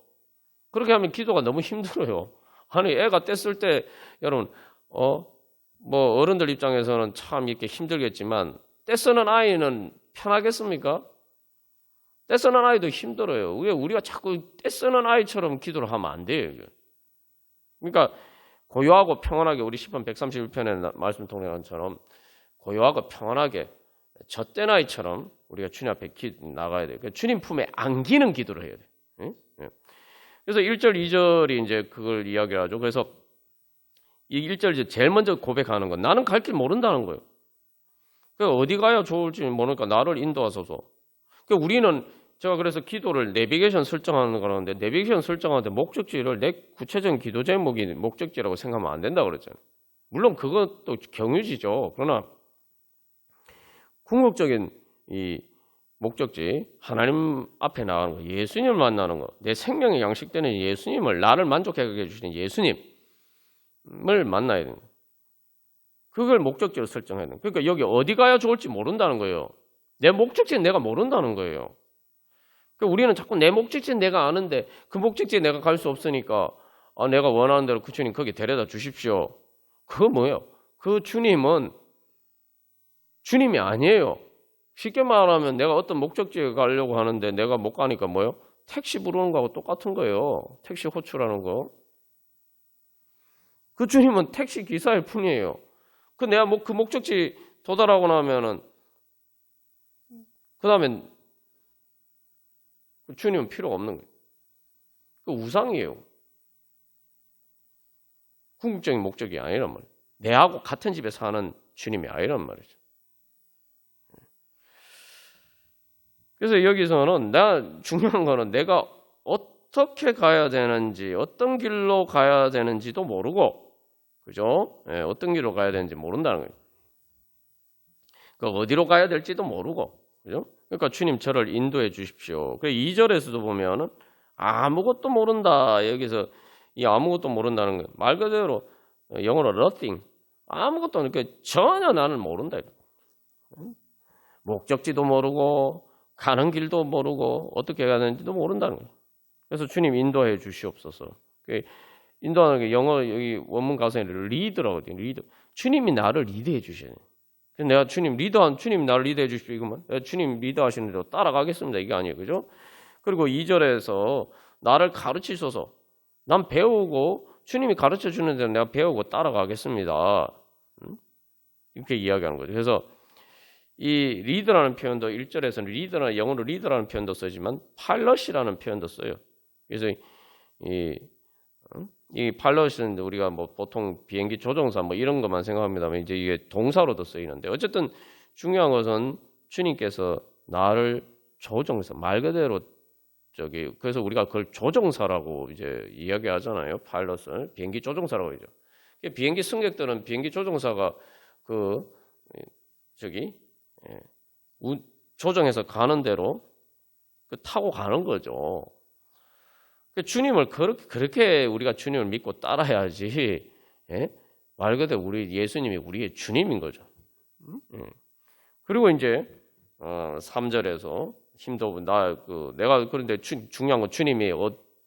그렇게 하면 기도가 너무 힘들어요. 아니 애가 떼쓸 때 여러분 어른들 입장에서는 참 이렇게 힘들겠지만 떼쓰는 아이는 편하겠습니까? 떼쓰는 아이도 힘들어요. 왜 우리가 자꾸 떼쓰는 아이처럼 기도를 하면 안 돼요. 그러니까 고요하고 평안하게 우리 시편 131편의 말씀 통해 것처럼 고요하고 평안하게 젖된 아이처럼 우리가 주님 앞에 나가야 돼요. 그러니까 주님 품에 안기는 기도를 해야 돼요. 그래서 1절, 2절이 이제 그걸 이야기하죠. 그래서 이 1절 제일 먼저 고백하는 건 나는 갈 길 모른다는 거예요. 그러니까 어디 가야 좋을지 모르니까 나를 인도하소서. 그러니까 우리는 제가 그래서 기도를 내비게이션 설정하는 거라는데 내비게이션 설정하는데 목적지를 내 구체적인 기도 제목이 목적지라고 생각하면 안 된다고 그랬잖아요. 물론 그것도 경유지죠. 그러나 궁극적인 이 목적지 하나님 앞에 나가는 거, 예수님을 만나는 거, 내 생명의 양식되는 예수님을 나를 만족하게 해주시는 예수님을 만나야 되는 거예요. 그걸 목적지로 설정해야 돼요. 그러니까 여기 어디 가야 좋을지 모른다는 거예요. 내 목적지는 내가 모른다는 거예요. 그러니까 우리는 자꾸 내 목적지는 내가 아는데 그 목적지에 내가 갈 수 없으니까 내가 원하는 대로 그 주님 거기 데려다 주십시오. 그거 뭐예요? 그 주님은 주님이 아니에요. 쉽게 말하면 내가 어떤 목적지에 가려고 하는데 내가 못 가니까 뭐예요? 택시 부르는 거하고 똑같은 거예요. 택시 호출하는 거. 그 주님은 택시 기사일 뿐이에요. 내가 그 목적지 도달하고 나면은 그 다음엔 주님은 필요가 없는 거예요. 그 우상이에요. 궁극적인 목적이 아니란 말이에요. 내하고 같은 집에 사는 주님이 아니란 말이죠. 그래서 여기서는 중요한 거는 내가 어떻게 가야 되는지, 어떤 길로 가야 되는지도 모르고, 그죠? 어떤 길로 가야 되는지 모른다는 거예요. 어디로 가야 될지도 모르고, 그죠? 그러니까 주님 저를 인도해 주십시오. 그 2절에서도 보면은 아무것도 모른다. 여기서 이 아무것도 모른다는 거 말 그대로 영어로 nothing. 아무것도 그러니까 전혀 나는 모른다. 목적지도 모르고 가는 길도 모르고 어떻게 가야 되는지도 모른다는 거예요. 그래서 주님 인도해 주시옵소서. 인도하는 게 영어 여기 원문 가성에 리드라고 돼요. 리드. 주님이 나를 리드해 주셔야 돼요. 그래서 내가 주님 나를 리드해 주십시오. 이거만. 주님 리드하시는 대로 따라가겠습니다. 이게 아니에요. 그죠? 그리고 2절에서 나를 가르치소서. 난 배우고 주님이 가르쳐 주는 대로 내가 배우고 따라가겠습니다. 이렇게 이야기하는 거죠. 그래서 이 리드라는 표현도 1절에서는 리드라는 영어로 리드라는 표현도 쓰지만 파일럿이라는 표현도 써요. 그래서 이 파일럿은 우리가 뭐 보통 비행기 조종사 뭐 이런 것만 생각합니다만 이제 이게 동사로도 쓰이는데 어쨌든 중요한 것은 주님께서 나를 조종사 말 그대로 그래서 우리가 그걸 조종사라고 이제 이야기하잖아요. 파일럿을 비행기 조종사라고 하죠. 비행기 승객들은 비행기 조종사가 조정해서 가는 대로 타고 가는 거죠. 주님을 그렇게 우리가 주님을 믿고 따라야지. 예? 말 그대로 우리 예수님이 우리의 주님인 거죠. 그리고 이제 3절에서 힘도 내가 그런데 중요한 건 주님이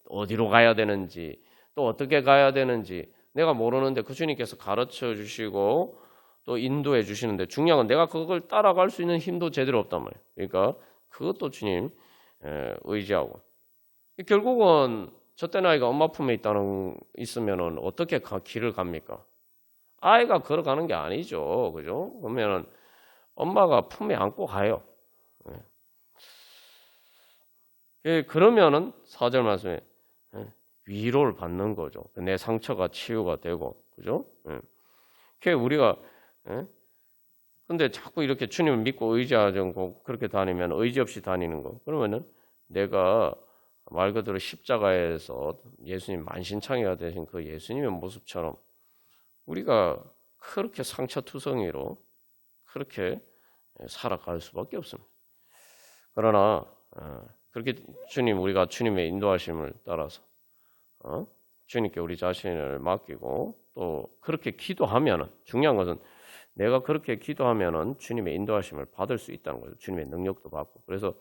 어디로 가야 되는지 또 어떻게 가야 되는지 내가 모르는데 그 주님께서 가르쳐 주시고 또 인도해 주시는데 중요한 건 내가 그걸 따라갈 수 있는 힘도 제대로 없단 말이에요. 그러니까 그것도 주님 의지하고 결국은 저때 아이가 엄마 품에 있으면은 어떻게 길을 갑니까? 아이가 걸어가는 게 아니죠, 그죠? 그러면은 엄마가 품에 안고 가요. 그러면은 4절 말씀에 위로를 받는 거죠. 내 상처가 치유가 되고, 그죠? 우리가 근데 자꾸 이렇게 주님을 믿고 의지하고 그렇게 다니면 의지 없이 다니는 거. 그러면은 내가 말 그대로 십자가에서 예수님 만신창이가 되신 그 예수님의 모습처럼 우리가 그렇게 상처투성이로 그렇게 살아갈 수밖에 없습니다. 그러나 그렇게 우리가 주님의 인도하심을 따라서 주님께 우리 자신을 맡기고 또 그렇게 기도하면은 중요한 것은 내가 그렇게 기도하면은 주님의 인도하심을 받을 수 있다는 거죠. 주님의 능력도 받고. 그래서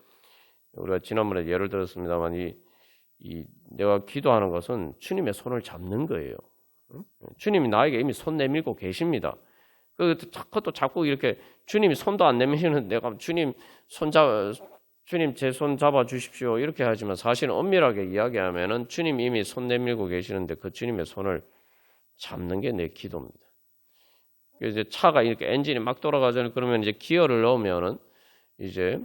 우리가 지난번에 예를 들었습니다만 내가 기도하는 것은 주님의 손을 잡는 거예요. 주님이 나에게 이미 손 내밀고 계십니다. 그것도 자꾸 이렇게 주님이 손도 안 내미시는 내가 주님 제 손 잡아 주십시오 이렇게 하지만 사실은 엄밀하게 이야기하면은 주님 이미 손 내밀고 계시는데 그 주님의 손을 잡는 게 내 기도입니다. 이제 차가 이렇게 엔진이 막 돌아가잖아요. 그러면 이제 기어를 넣으면은 이제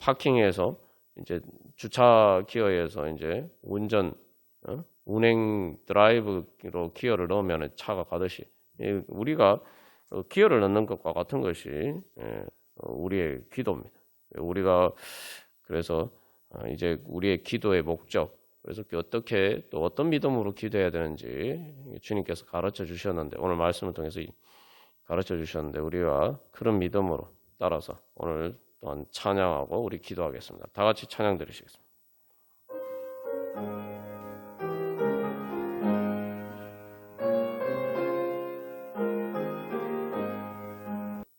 파킹에서 이제 주차 기어에서 이제 운행 드라이브로 기어를 넣으면 차가 가듯이 우리가 기어를 넣는 것과 같은 것이 우리의 기도입니다. 우리가 그래서 이제 우리의 기도의 목적 그래서 어떻게 또 어떤 믿음으로 기도해야 되는지 주님께서 가르쳐 주셨는데 오늘 말씀을 통해서 가르쳐 주셨는데 우리가 그런 믿음으로 따라서 오늘 또한 찬양하고 우리 기도하겠습니다. 다 같이 찬양 드리시겠습니다.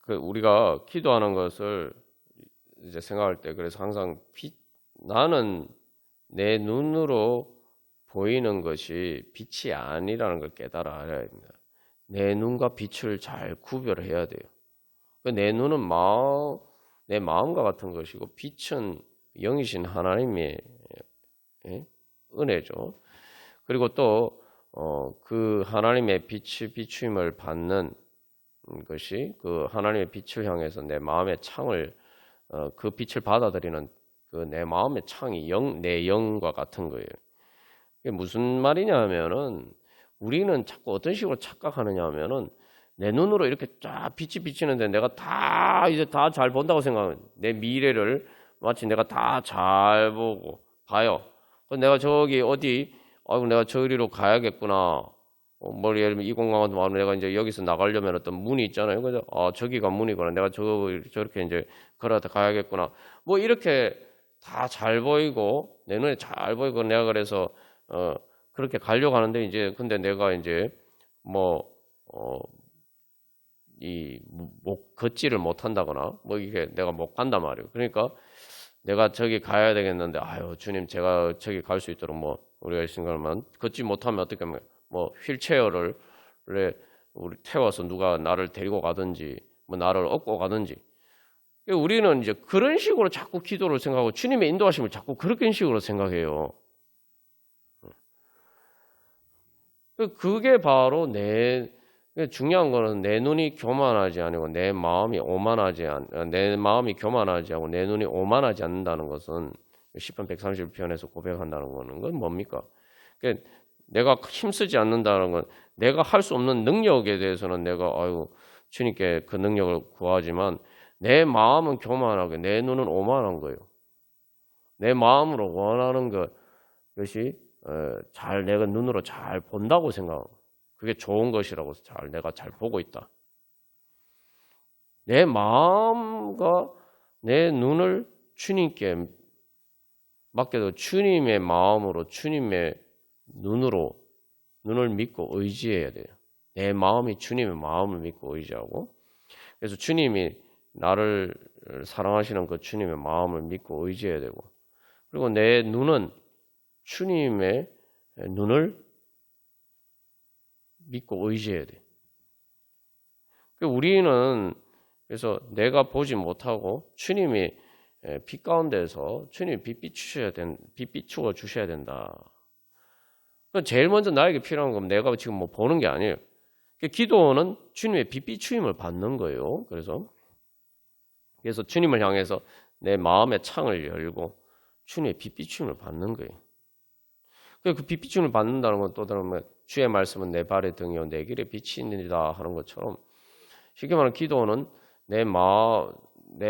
우리가 기도하는 것을 이제 생각할 때 그래서 항상 나는 내 눈으로 보이는 것이 빛이 아니라는 걸 깨달아야 합니다. 내 눈과 빛을 잘 구별해야 돼요. 내 눈은 내 마음과 같은 것이고 빛은 영이신 하나님의 은혜죠. 그리고 또 그 하나님의 비추임을 받는 것이 그 하나님의 빛을 향해서 내 마음의 창을 그 빛을 받아들이는 그 내 마음의 창이 내 영과 같은 거예요. 이게 무슨 말이냐 하면은 우리는 자꾸 어떤 식으로 착각하느냐 하면은 내 눈으로 이렇게 쫙 빛이 비치는데 내가 이제 다 잘 본다고 생각하면 내 미래를 마치 내가 다 잘 보고 봐요. 내가 저기 내가 저기로 가야겠구나. 뭐 예를 들면 이 공간도 말하면 내가 이제 여기서 나가려면 어떤 문이 있잖아요. 그죠? 아, 저기가 문이구나. 내가 저렇게 이제 걸어서 가야겠구나. 뭐 이렇게 다 잘 보이고 내 눈에 잘 보이고 내가 그래서 그렇게 가려고 하는데 이제 근데 내가 이제 뭐 걷지를 못한다거나 뭐 이게 내가 못 간단 말이에요. 그러니까 내가 저기 가야 되겠는데 아유 주님 제가 저기 갈 수 있도록 뭐 우리가 생각하면 걷지 못하면 어떻게 하면 뭐 휠체어를 우리 태워서 누가 나를 데리고 가든지 뭐 나를 업고 가든지 우리는 이제 그런 식으로 자꾸 기도를 생각하고 주님의 인도하심을 자꾸 그렇게 식으로 생각해요. 그게 바로 중요한 거는 내 눈이 교만하지 아니고 내 마음이 교만하지 않고 내 눈이 오만하지 않는다는 것은 시편 130편에서 고백한다는 거는 건 뭡니까? 그러니까 내가 힘쓰지 않는다는 건 내가 할 수 없는 능력에 대해서는 내가 주님께 그 능력을 구하지만 내 마음은 교만하게 내 눈은 오만한 거예요. 내 마음으로 원하는 것이 잘 내가 눈으로 잘 본다고 생각하고 그게 좋은 것이라고 내가 잘 보고 있다. 내 마음과 내 눈을 주님께 맡겨도 주님의 마음으로 주님의 눈을 믿고 의지해야 돼요. 내 마음이 주님의 마음을 믿고 의지하고 그래서 주님이 나를 사랑하시는 그 주님의 마음을 믿고 의지해야 되고 그리고 내 눈은 주님의 눈을 믿고 의지해야 돼. 우리는 그래서 내가 보지 못하고 주님이 빛 가운데서 주님이 빛 비추어 주셔야 된다. 제일 먼저 나에게 필요한 건 내가 지금 뭐 보는 게 아니에요. 기도는 주님의 빛 비추임을 받는 거예요. 그래서 주님을 향해서 내 마음의 창을 열고 주님의 빛 비추임을 받는 거예요. 그 빛 비추임을 받는다는 건 또 다른 주의 말씀은 내 발의 등이요 내 길에 빛이니이다 하는 것처럼 쉽게 말하면 기도는 내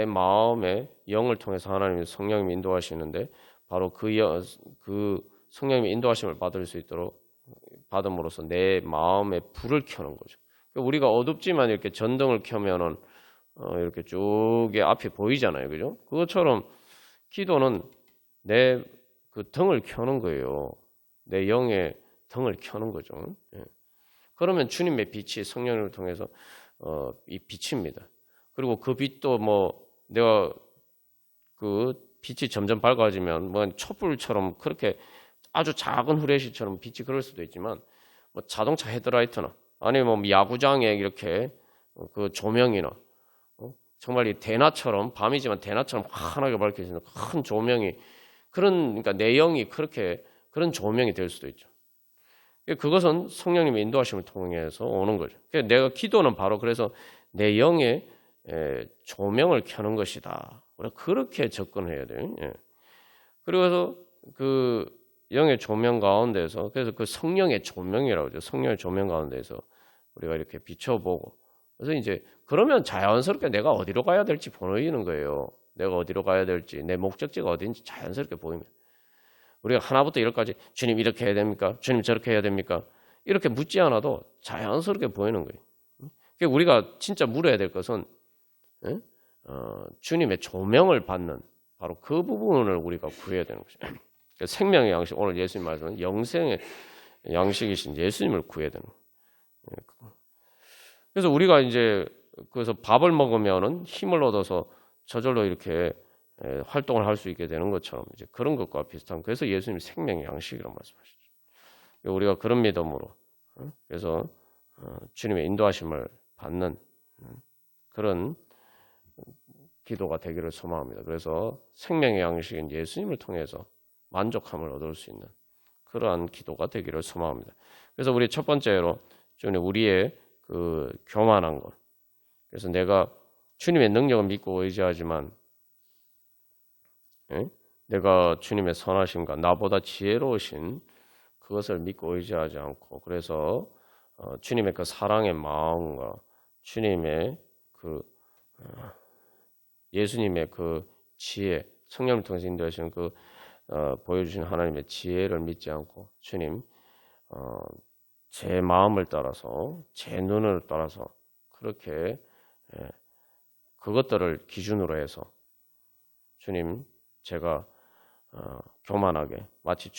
마음의 영을 통해서 하나님의 성령님이 인도하시는데 바로 그 성령님의 인도하심을 받을 수 있도록 받음으로써 내 마음의 불을 켜는 거죠. 우리가 어둡지만 이렇게 전등을 켜면은 이렇게 쭉 앞이 보이잖아요, 그죠? 그것처럼 기도는 내 그 등을 켜는 거예요. 내 영의 등을 켜는 거죠. 그러면 주님의 빛이 성령을 통해서 이 빛입니다. 그리고 그 빛도 뭐 내가 그 빛이 점점 밝아지면 뭐 촛불처럼 그렇게 아주 작은 후레쉬처럼 빛이 그럴 수도 있지만 뭐 자동차 헤드라이트나 아니면 뭐 야구장에 이렇게 그 조명이나 정말 이 대낮처럼 밤이지만 대낮처럼 환하게 밝혀지는 큰 조명이 그러니까 내 영이 그런 조명이 될 수도 있죠. 그것은 성령님의 인도하심을 통해서 오는 거죠. 내가 기도는 바로 그래서 내 영의 조명을 켜는 것이다. 우리가 그렇게 접근해야 돼요. 그래서 그 영의 조명 가운데서 그래서 그 성령의 조명이라고 하죠. 성령의 조명 가운데서 우리가 이렇게 비춰보고 그래서 이제 그러면 자연스럽게 내가 어디로 가야 될지 보이는 거예요. 내가 어디로 가야 될지 내 목적지가 어딘지 자연스럽게 보이면 우리가 하나부터 열까지 주님 이렇게 해야 됩니까? 주님 저렇게 해야 됩니까? 이렇게 묻지 않아도 자연스럽게 보이는 거예요. 그러니까 우리가 진짜 물어야 될 것은 주님의 조명을 받는 바로 그 부분을 우리가 구해야 되는 것이죠. 그러니까 생명의 양식 오늘 예수님 말씀은 영생의 양식이신 예수님을 구해야 되는 거예요. 그래서 우리가 이제 그래서 밥을 먹으면은 힘을 얻어서 저절로 이렇게 활동을 할 수 있게 되는 것처럼 이제 그런 것과 비슷한 그래서 예수님 생명의 양식이라고 말씀하시죠. 우리가 그런 믿음으로 그래서 주님의 인도하심을 받는 그런 기도가 되기를 소망합니다. 그래서 생명의 양식인 예수님을 통해서 만족함을 얻을 수 있는 그러한 기도가 되기를 소망합니다. 그래서 우리 첫 번째로 우리의 그 교만한 것. 그래서 내가 주님의 능력을 믿고 의지하지만 내가 주님의 선하심과 나보다 지혜로우신 그것을 믿고 의지하지 않고 그래서 주님의 그 사랑의 마음과 주님의 그 예수님의 그 지혜 성령을 통해서 인도하시는 그 보여주신 하나님의 지혜를 믿지 않고 주님 제 마음을 따라서 제 눈을 따라서 그렇게 그것들을 기준으로 해서 주님 제가 교만하게 마치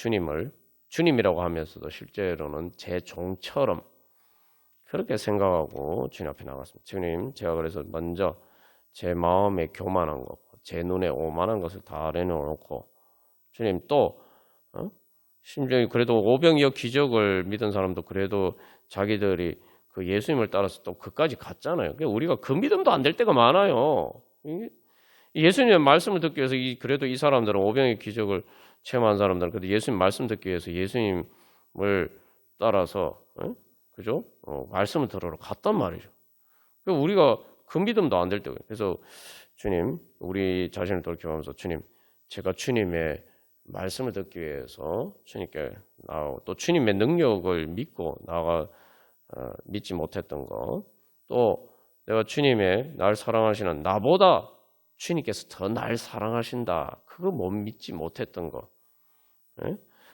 주님이라고 하면서도 실제로는 제 종처럼 그렇게 생각하고 주님 앞에 나갔습니다. 주님 제가 그래서 먼저 제 마음에 교만한 것, 제 눈에 오만한 것을 다 내려놓고 주님 또 심지어 그래도 오병이어 기적을 믿은 사람도 그래도 자기들이 그 예수님을 따라서 또 그까지 갔잖아요. 그러니까 우리가 그 믿음도 안 될 때가 많아요. 예수님의 말씀을 듣기 위해서 그래도 이 사람들은 오병이어 기적을 체험한 사람들은 그래도 예수님 말씀 듣기 위해서 예수님을 따라서 그죠? 말씀을 들으러 갔단 말이죠. 그러니까 우리가 그 믿음도 안 될 때고 그래서 주님 우리 자신을 돌이켜보면서 주님 제가 주님의 말씀을 듣기 위해서 주님께 나오고 또 주님의 능력을 믿고 나가 믿지 못했던 것, 또 내가 주님의 날 사랑하시는 나보다 주님께서 더 날 사랑하신다 그거 못 믿지 못했던 것,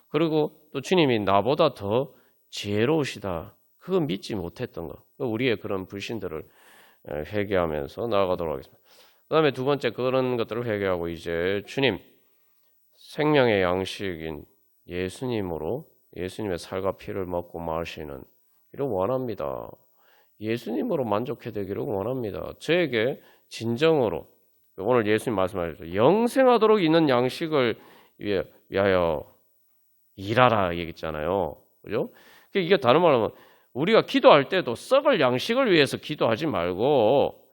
그리고 또 주님이 나보다 더 지혜로우시다 그거 믿지 못했던 것, 우리의 그런 불신들을 회개하면서 나아가도록 하겠습니다. 그 다음에 두 번째 그런 것들을 회개하고 이제 주님 생명의 양식인 예수님으로 예수님의 살과 피를 먹고 마시는 이를 원합니다. 예수님으로 만족해 되기를 원합니다. 저에게 진정으로 오늘 예수님 말씀하셨죠. 영생하도록 있는 양식을 위하여 일하라 얘기했잖아요. 그죠? 이게 다른 말로 하면 우리가 기도할 때도 썩을 양식을 위해서 기도하지 말고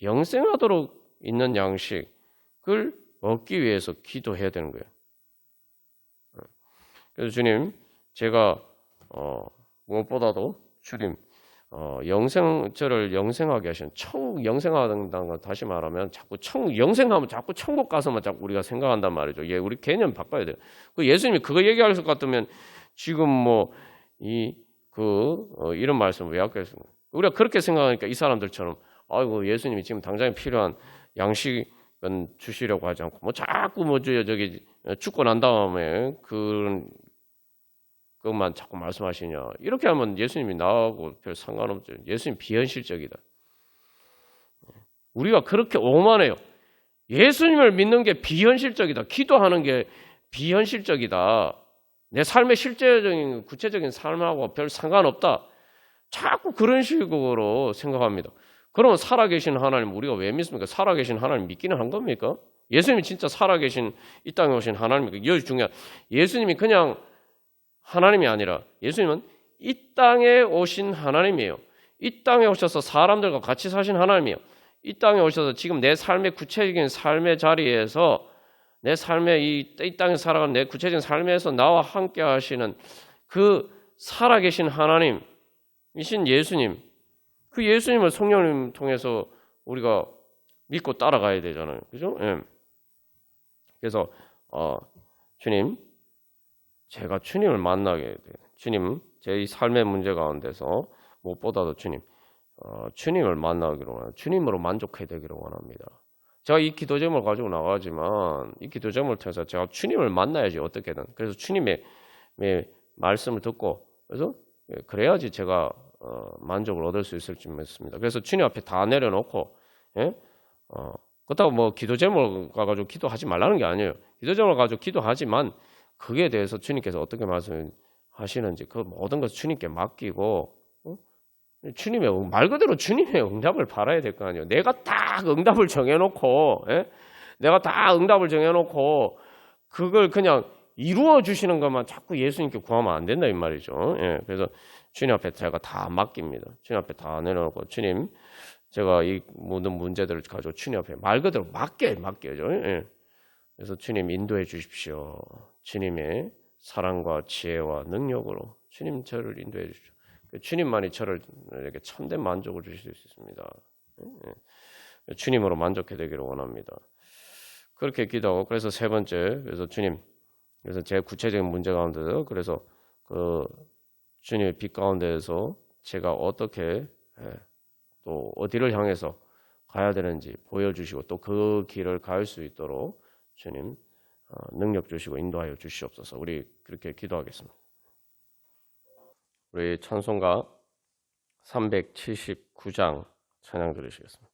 영생하도록 있는 양식을 얻기 위해서 기도해야 되는 거예요. 그래서 주님, 제가 무엇보다도 주님, 저를 영생하게 하시는 영생하다는 건 다시 말하면 자꾸 영생하면 자꾸 천국 가서만 자꾸 우리가 생각한단 말이죠. 우리 개념 바꿔야 돼요. 예수님이 그거 얘기할 것 같으면 지금 이런 말씀을 왜 아껴했습니까? 우리가 그렇게 생각하니까 이 사람들처럼 아이고 예수님이 지금 당장에 필요한 양식은 주시려고 하지 않고 자꾸 저기 죽고 난 다음에 그것만 자꾸 말씀하시냐 이렇게 하면 예수님이 나하고 별 상관없죠. 예수님 비현실적이다. 우리가 그렇게 오만해요. 예수님을 믿는 게 비현실적이다. 기도하는 게 비현실적이다. 내 삶의 실제적인 구체적인 삶하고 별 상관없다. 자꾸 그런 식으로 생각합니다. 그러면 살아계신 하나님 우리가 왜 믿습니까? 살아계신 하나님 믿기는 한 겁니까? 예수님이 진짜 살아계신 이 땅에 오신 하나님입니까? 이것이 중요한 예수님이 그냥 하나님이 아니라 예수님은 이 땅에 오신 하나님이에요. 이 땅에 오셔서 사람들과 같이 사신 하나님이에요. 이 땅에 오셔서 지금 내 삶의 구체적인 삶의 자리에서 내 삶의 이 땅에 살아가는 내 구체적인 삶에서 나와 함께 하시는 그 살아계신 하나님이신 예수님, 그 예수님을 성령님 통해서 우리가 믿고 따라가야 되잖아요. 그죠? 그래서 주님, 제가 주님을 만나게 돼요. 주님, 제 이 삶의 문제 가운데서 무엇보다도 주님, 주님을 만나기로 원합니다. 주님으로 만족해야 되기를 원합니다. 제가 이 기도 제목을 가지고 나가지만 이 기도 제목을 통해서 제가 주님을 만나야지 어떻게든. 그래서 주님의 말씀을 듣고 그래서 그래야지 제가 만족을 얻을 수 있을지 믿습니다. 그래서 주님 앞에 다 내려놓고 그렇다고 기도 제목을 가지고 기도하지 말라는 게 아니에요. 기도 제목을 가지고 기도하지만 그에 대해서 주님께서 어떻게 말씀하시는지 그 모든 것을 주님께 맡기고 주님의 말 그대로 주님의 응답을 바라야 될 거 아니에요. 내가 딱 응답을 정해놓고 그걸 그냥 이루어 주시는 것만 자꾸 예수님께 구하면 안 된다 이 말이죠. 그래서 주님 앞에 제가 다 맡깁니다. 주님 앞에 다 내려놓고 주님 제가 이 모든 문제들을 가지고 주님 앞에 말 그대로 맡겨야죠. 그래서 주님 인도해 주십시오. 주님의 사랑과 지혜와 능력으로 주님 저를 인도해 주십시오. 주님만이 저를 이렇게 참된 만족을 주실 수 있습니다. 주님으로 만족해 되기를 원합니다. 그렇게 기도하고 그래서 세 번째 그래서 주님 그래서 제 구체적인 문제 가운데서 그래서 그 주님의 빛 가운데에서 제가 어떻게 또 어디를 향해서 가야 되는지 보여주시고 또 그 길을 갈 수 있도록 주님 능력 주시고 인도하여 주시옵소서. 우리 그렇게 기도하겠습니다. 우리 찬송가 379장 찬양 들으시겠습니다.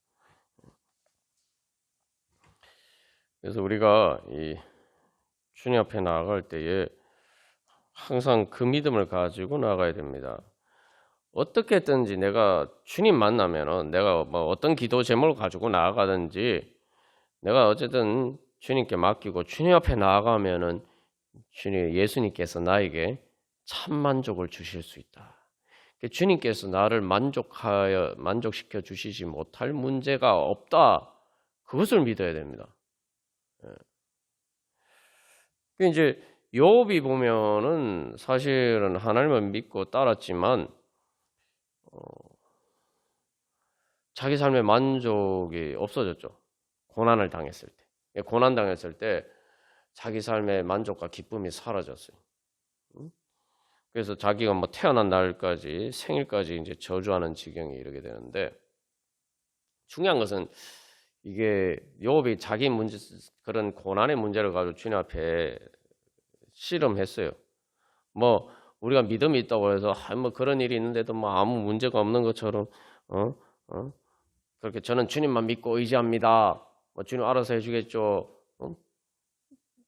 그래서 우리가 이 주님 앞에 나아갈 때에 항상 그 믿음을 가지고 나아가야 됩니다. 어떻게든지 내가 주님 만나면은 내가 뭐 어떤 기도 제목을 가지고 나아가든지 내가 어쨌든 주님께 맡기고 주님 앞에 나아가면은 예수님께서 나에게 참 만족을 주실 수 있다. 주님께서 나를 만족시켜 주시지 못할 문제가 없다. 그것을 믿어야 됩니다. 이제 욥이 보면은 사실은 하나님을 믿고 따랐지만 자기 삶의 만족이 없어졌죠. 고난을 당했을 때, 고난 당했을 때 자기 삶의 만족과 기쁨이 사라졌어요. 그래서 자기가 뭐 태어난 날까지 생일까지 이제 저주하는 지경에 이르게 되는데 중요한 것은 이게 욥이 자기 문제 그런 고난의 문제를 가지고 주님 앞에 씨름했어요. 뭐 우리가 믿음이 있다고 해서 뭐 그런 일이 있는데도 뭐 아무 문제가 없는 것처럼 그렇게 저는 주님만 믿고 의지합니다. 뭐 주님 알아서 해주겠죠.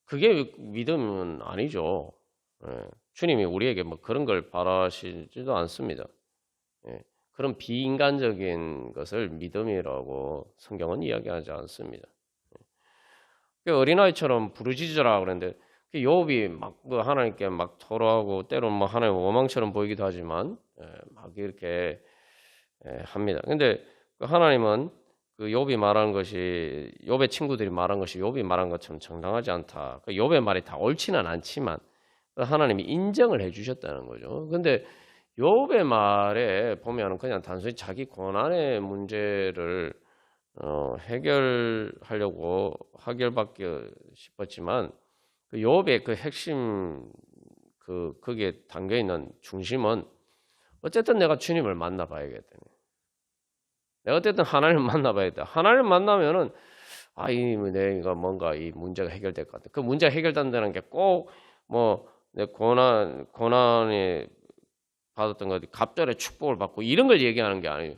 그게 믿음은 아니죠. 주님이 우리에게 뭐 그런 걸 바라시지도 않습니다. 그런 비인간적인 것을 믿음이라고 성경은 이야기하지 않습니다. 어린아이처럼 부르짖으라 그랬는데 욥이 막 하나님께 막 토로하고 때로는 뭐 하나님 원망처럼 보이기도 하지만 막 이렇게 합니다. 근데 하나님은 그 욥이 말한 것이 욥의 친구들이 말한 것이 욥이 말한 것처럼 정당하지 않다. 욥의 말이 다 옳지는 않지만 하나님이 인정을 해주셨다는 거죠. 근데 욥의 말에 보면 그냥 단순히 자기 고난의 문제를 해결하려고 하결받기 싶었지만 그 욥의 그 핵심 거기에 담겨 있는 중심은 어쨌든 내가 주님을 만나봐야겠다. 내가 어쨌든 하나님을 만나봐야겠다. 하나님을 만나면은 내가 뭔가 이 문제가 해결될 것 같아. 그 문제가 해결된다는 게 꼭 뭐 내 고난이 받았던 것 갑절의 축복을 받고 이런 걸 얘기하는 게 아니에요.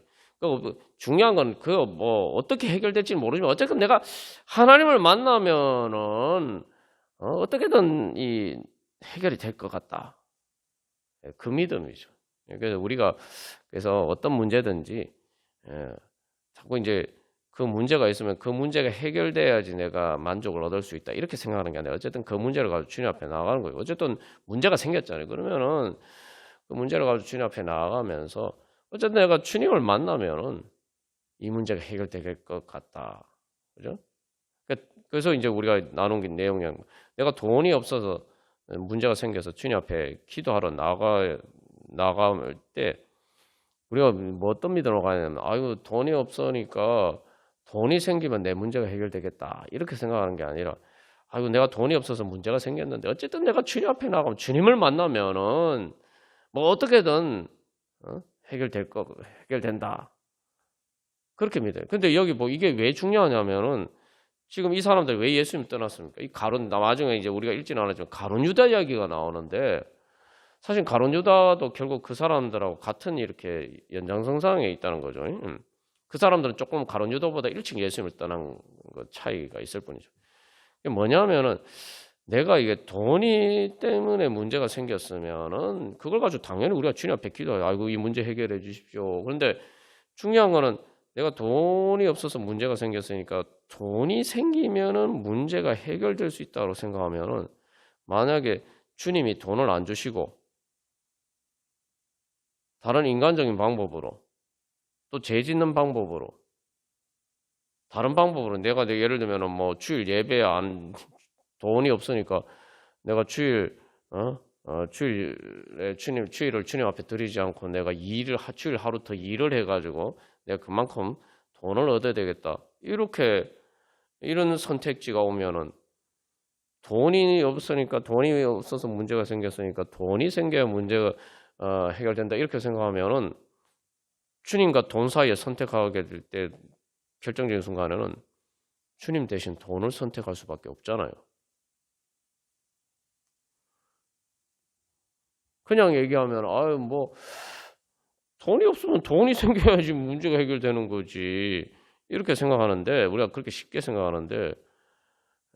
중요한 건 그거 뭐 어떻게 해결될지는 모르지만 어쨌든 내가 하나님을 만나면은 어떻게든 이 해결이 될 것 같다. 그 믿음이죠. 그래서 우리가 어떤 문제든지 자꾸 이제 그 문제가 있으면 그 문제가 해결돼야지 내가 만족을 얻을 수 있다 이렇게 생각하는 게 아니라 어쨌든 그 문제를 가지고 주님 앞에 나아가는 거예요. 어쨌든 문제가 생겼잖아요. 그러면은 그 문제를 가지고 주님 앞에 나아가면서 어쨌든 내가 주님을 만나면은 이 문제가 해결될 것 같다. 그죠? 그래서 이제 우리가 나눈 내용이 내가 돈이 없어서 문제가 생겨서 주님 앞에 기도하러 나갈 때 우리가 뭐 어떤 믿음으로 가냐면 돈이 없으니까 돈이 생기면 내 문제가 해결되겠다 이렇게 생각하는 게 아니라 내가 돈이 없어서 문제가 생겼는데 어쨌든 내가 주님 앞에 나가면 주님을 만나면은 뭐 어떻게든 해결된다 그렇게 믿어요. 근데 여기 뭐 이게 왜 중요하냐면은 지금 이 사람들 왜 예수님 떠났습니까? 이 나중에 이제 우리가 읽지는 않았지만 가룟 유다 이야기가 나오는데 사실 가룟 유다도 결국 그 사람들하고 같은 이렇게 연장선상에 있다는 거죠. 그 사람들은 조금 가룟 유다보다 일찍 예수님을 떠난 것 차이가 있을 뿐이죠. 이게 뭐냐면은 내가 이게 돈이 때문에 문제가 생겼으면은 그걸 가지고 당연히 우리가 주님 앞에 기도해요. 이 문제 해결해 주십시오. 그런데 중요한 거는 내가 돈이 없어서 문제가 생겼으니까 돈이 생기면은 문제가 해결될 수 있다고 생각하면은 만약에 주님이 돈을 안 주시고 다른 인간적인 방법으로 또 죄 짓는 방법으로 다른 방법으로 내가 예를 들면은 뭐 주일 예배 돈이 없으니까 내가 주일에 주일을 주님 앞에 드리지 않고 내가 주일 하루 더 일을 해가지고 내가 그만큼 돈을 얻어야 되겠다. 이런 선택지가 오면은 돈이 없어서 문제가 생겼으니까 돈이 생겨야 문제가 해결된다. 이렇게 생각하면은 주님과 돈 사이에 선택하게 될 때 결정적인 순간에는 주님 대신 돈을 선택할 수밖에 없잖아요. 그냥 얘기하면 아유 뭐 돈이 없으면 돈이 생겨야지 문제가 해결되는 거지. 이렇게 생각하는데 우리가 그렇게 쉽게 생각하는데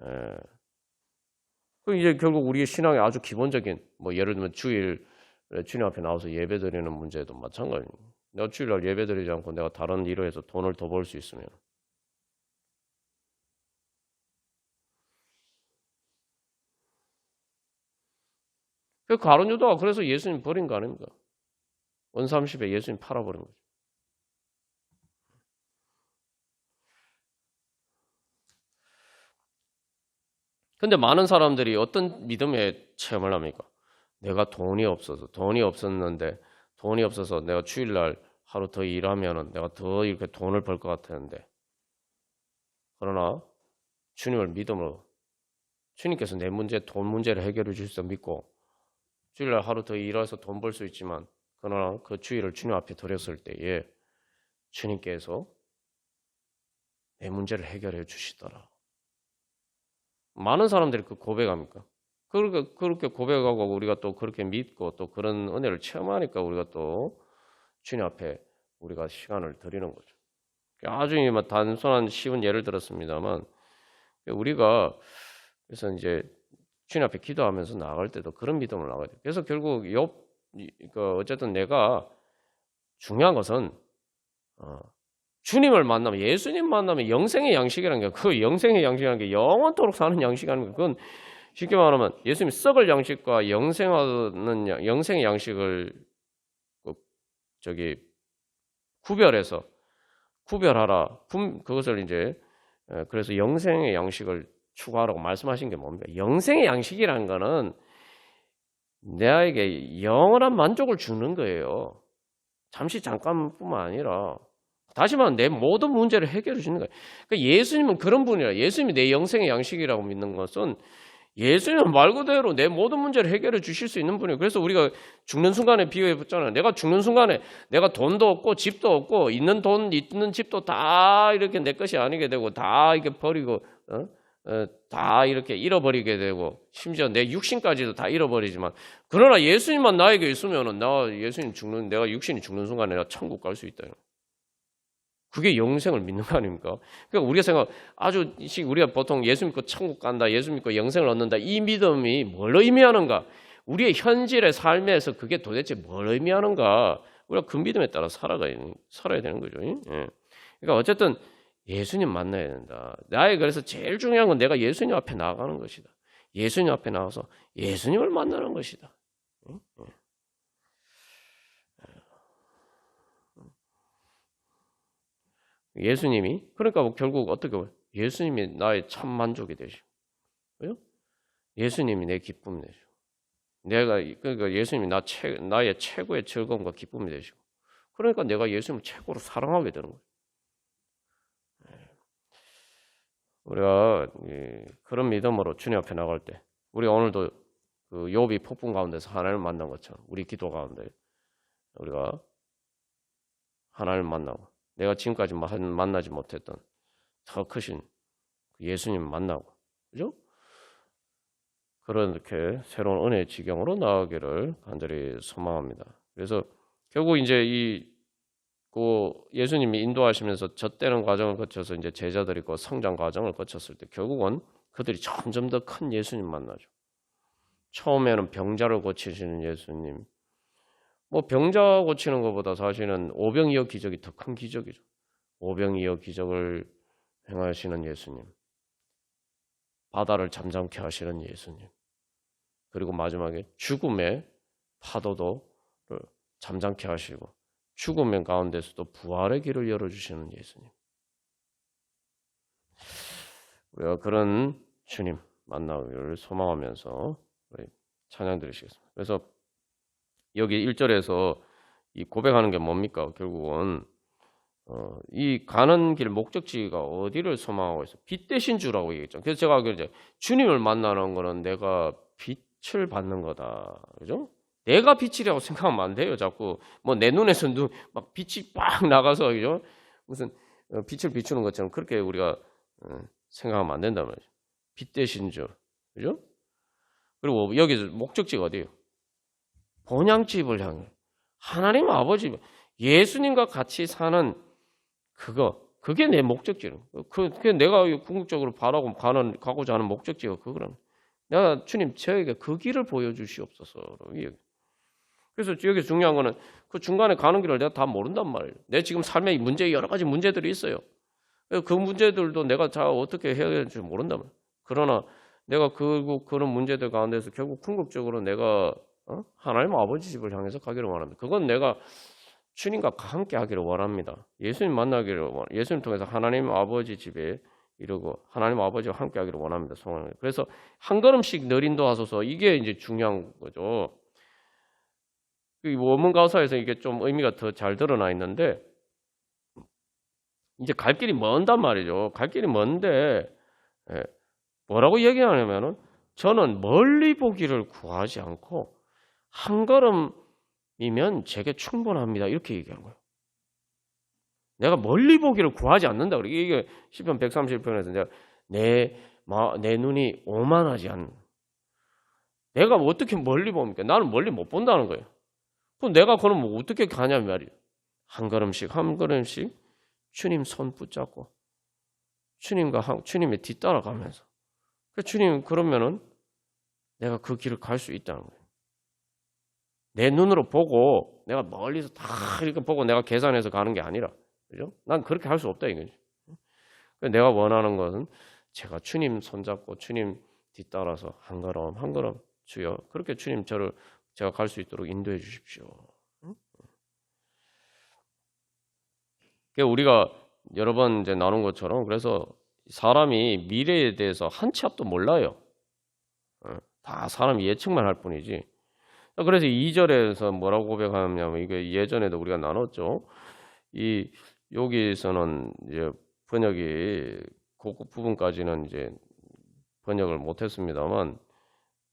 예. 그 이제 결국 우리의 신앙의 아주 기본적인 뭐 예를 들면 주일 주님 앞에 나와서 예배드리는 문제도 마찬가지입니다. 내가 주일날 예배드리지 않고 내가 다른 일을 해서 돈을 더 벌 수 있으면 그 가룟 유다가 그래서 예수님 버린 거 아닙니까? 원30에 예수님 팔아버린 거죠. 근데 많은 사람들이 어떤 믿음의 체험을 합니까? 내가 돈이 없었는데 돈이 없어서 내가 주일날 하루 더 일하면은 내가 더 이렇게 돈을 벌 것 같았는데 그러나 주님을 믿음으로 주님께서 내 문제, 돈 문제를 해결해 주실 수 믿고 주일날 하루 더 일해서 돈 벌 수 있지만 그러나 그 주일을 주님 앞에 드렸을 때에 주님께서 내 문제를 해결해 주시더라. 많은 사람들이 그 고백합니까? 그렇게 고백하고 우리가 또 그렇게 믿고 또 그런 은혜를 체험하니까 우리가 또 주님 앞에 우리가 시간을 드리는 거죠. 아주 단순한 쉬운 예를 들었습니다만 우리가 그래서 이제 주님 앞에 기도하면서 나갈 때도 그런 믿음을 나가야 돼요. 그래서 결국 어쨌든 내가 중요한 것은 주님을 만나면 예수님 만나면 영생의 양식이라는 게 그 영생의 양식이라는 게 영원토록 사는 양식 아닙니까? 그건 쉽게 말하면 예수님이 썩을 양식과 영생의 양식을 구별하라. 그것을 이제 그래서 영생의 양식을 추구하라고 말씀하신 게 뭡니까? 영생의 양식이라는 거는 내에게 영원한 만족을 주는 거예요. 잠깐뿐만 아니라 다시 말하면 내 모든 문제를 해결해 주는 거예요. 그러니까 예수님은 그런 분이라. 예수님이 내 영생의 양식이라고 믿는 것은 예수님은 말 그대로 내 모든 문제를 해결해 주실 수 있는 분이에요. 그래서 우리가 죽는 순간에 비유해 봤잖아요. 내가 죽는 순간에 내가 돈도 없고 집도 없고 있는 집도 다 이렇게 내 것이 아니게 되고 다 이렇게 버리고 다 이렇게 잃어버리게 되고 심지어 내 육신까지도 다 잃어버리지만 그러나 예수님만 나에게 있으면은 내가 육신이 죽는 순간에 내가 천국 갈 수 있다. 그게 영생을 믿는 거 아닙니까? 그러니까 우리가 보통 예수 믿고 천국 간다, 예수 믿고 영생을 얻는다 이 믿음이 뭘 의미하는가? 우리의 현실의 삶에서 그게 도대체 뭘 의미하는가? 우리가 그 믿음에 따라 살아야 되는 거죠. 예. 그러니까 어쨌든 예수님 만나야 된다. 그래서 제일 중요한 건 내가 예수님 앞에 나가는 것이다. 예수님 앞에 나가서 예수님을 만나는 것이다. 예수님이 그러니까 결국 어떻게 보면 예수님이 나의 참 만족이 되시고, 그죠? 예수님이 내 기쁨이 되시고, 그러니까 예수님이 나의 최고의 즐거움과 기쁨이 되시고, 그러니까 내가 예수님을 최고로 사랑하게 되는 거예요. 우리가 그런 믿음으로 주님 앞에 나갈 때, 우리 오늘도 그 욥이 폭풍 가운데서 하나님을 만난 것처럼 우리 기도 가운데 우리가 하나님을 만나고 내가 지금까지 만나지 못했던 더 크신 예수님 만나고, 그죠? 그렇게 새로운 은혜의 지경으로 나아가기를 간절히 소망합니다. 그래서 결국 이제 예수님이 인도하시면서 젖대는 과정을 거쳐서 이제 제자들이 그 성장 과정을 거쳤을 때 결국은 그들이 점점 더 큰 예수님 만나죠. 처음에는 병자를 고치시는 예수님, 병자 고치는 것보다 사실은 오병이어 기적이 더 큰 기적이죠. 오병이어 기적을 행하시는 예수님, 바다를 잠잠케 하시는 예수님, 그리고 마지막에 죽음의 파도도 잠잠케 하시고 죽음의 가운데서도 부활의 길을 열어주시는 예수님. 우리가 그런 주님 만나기를 소망하면서 찬양 드리시겠습니다. 그래서 여기 1절에서 이 고백하는 게 뭡니까? 결국은 이 가는 길 목적지가 어디를 소망하고 있어? 빛 되신 주라고 얘기했죠. 그래서 제가 이제 주님을 만나는 거는 내가 빛을 받는 거다, 그죠? 내가 빛이라고 생각하면 안 돼요. 자꾸 내 눈에서 막 빛이 빡 나가서, 그죠? 무슨 빛을 비추는 것처럼 그렇게 우리가 생각하면 안 된단 말이죠. 빛 되신 주, 그죠? 그리고 여기서 목적지가 어디예요? 본향집을 향해 하나님 아버지 예수님과 같이 사는 그게 내 목적지는. 그게 내가 궁극적으로 바라고 가고자 하는 목적지가 그거라면 내가 주님 저에게 그 길을 보여주시옵소서. 그래서 여기 중요한 거는 그 중간에 가는 길을 내가 다 모른단 말이에요. 내 지금 삶에 여러 가지 문제들이 있어요. 그 문제들도 내가 다 어떻게 해야 될지 모른단 말이에요. 그러나 내가 그런 문제들 가운데서 결국 궁극적으로 내가 하나님 아버지 집을 향해서 가기를 원합니다. 그건 내가 주님과 함께 하기를 원합니다. 예수님 만나기를 원합니다. 예수님 통해서 하나님 아버지 집에 이루고 하나님 아버지와 함께 하기를 원합니다. 소원합니다. 그래서 한 걸음씩 늘 인도하소서. 이게 이제 중요한 거죠. 이 원문 가사에서 이게 좀 의미가 더 잘 드러나 있는데 이제 갈 길이 먼단 말이죠. 갈 길이 먼데 뭐라고 얘기하냐면은 저는 멀리 보기를 구하지 않고 한 걸음이면 제게 충분합니다. 이렇게 얘기한 거예요. 내가 멀리 보기를 구하지 않는다. 이게 시편 131편에서 내가 내 눈이 오만하지 않는. 내가 어떻게 멀리 봅니까? 나는 멀리 못 본다는 거예요. 그럼 내가 그럼 뭐 어떻게 가냐면 말이에요. 한 걸음씩 주님 손 붙잡고 주님의 뒤따라가면서 주님 그러면은 내가 그 길을 갈 수 있다는 거예요. 내 눈으로 보고 내가 멀리서 다 이렇게 보고 내가 계산해서 가는 게 아니라 그죠? 난 그렇게 할 수 없다 이거지. 내가 원하는 것은 제가 주님 손잡고 주님 뒤따라서 한 걸음 주여 그렇게 주님 제가 갈 수 있도록 인도해 주십시오. 우리가 여러 번 이제 나눈 것처럼 그래서 사람이 미래에 대해서 한 치 앞도 몰라요. 다 사람이 예측만 할 뿐이지. 그래서 2절에서 뭐라고 고백하냐면 이게 예전에도 우리가 나눴죠. 여기에서는 이제 번역이 그 부분까지는 이제 번역을 못했습니다만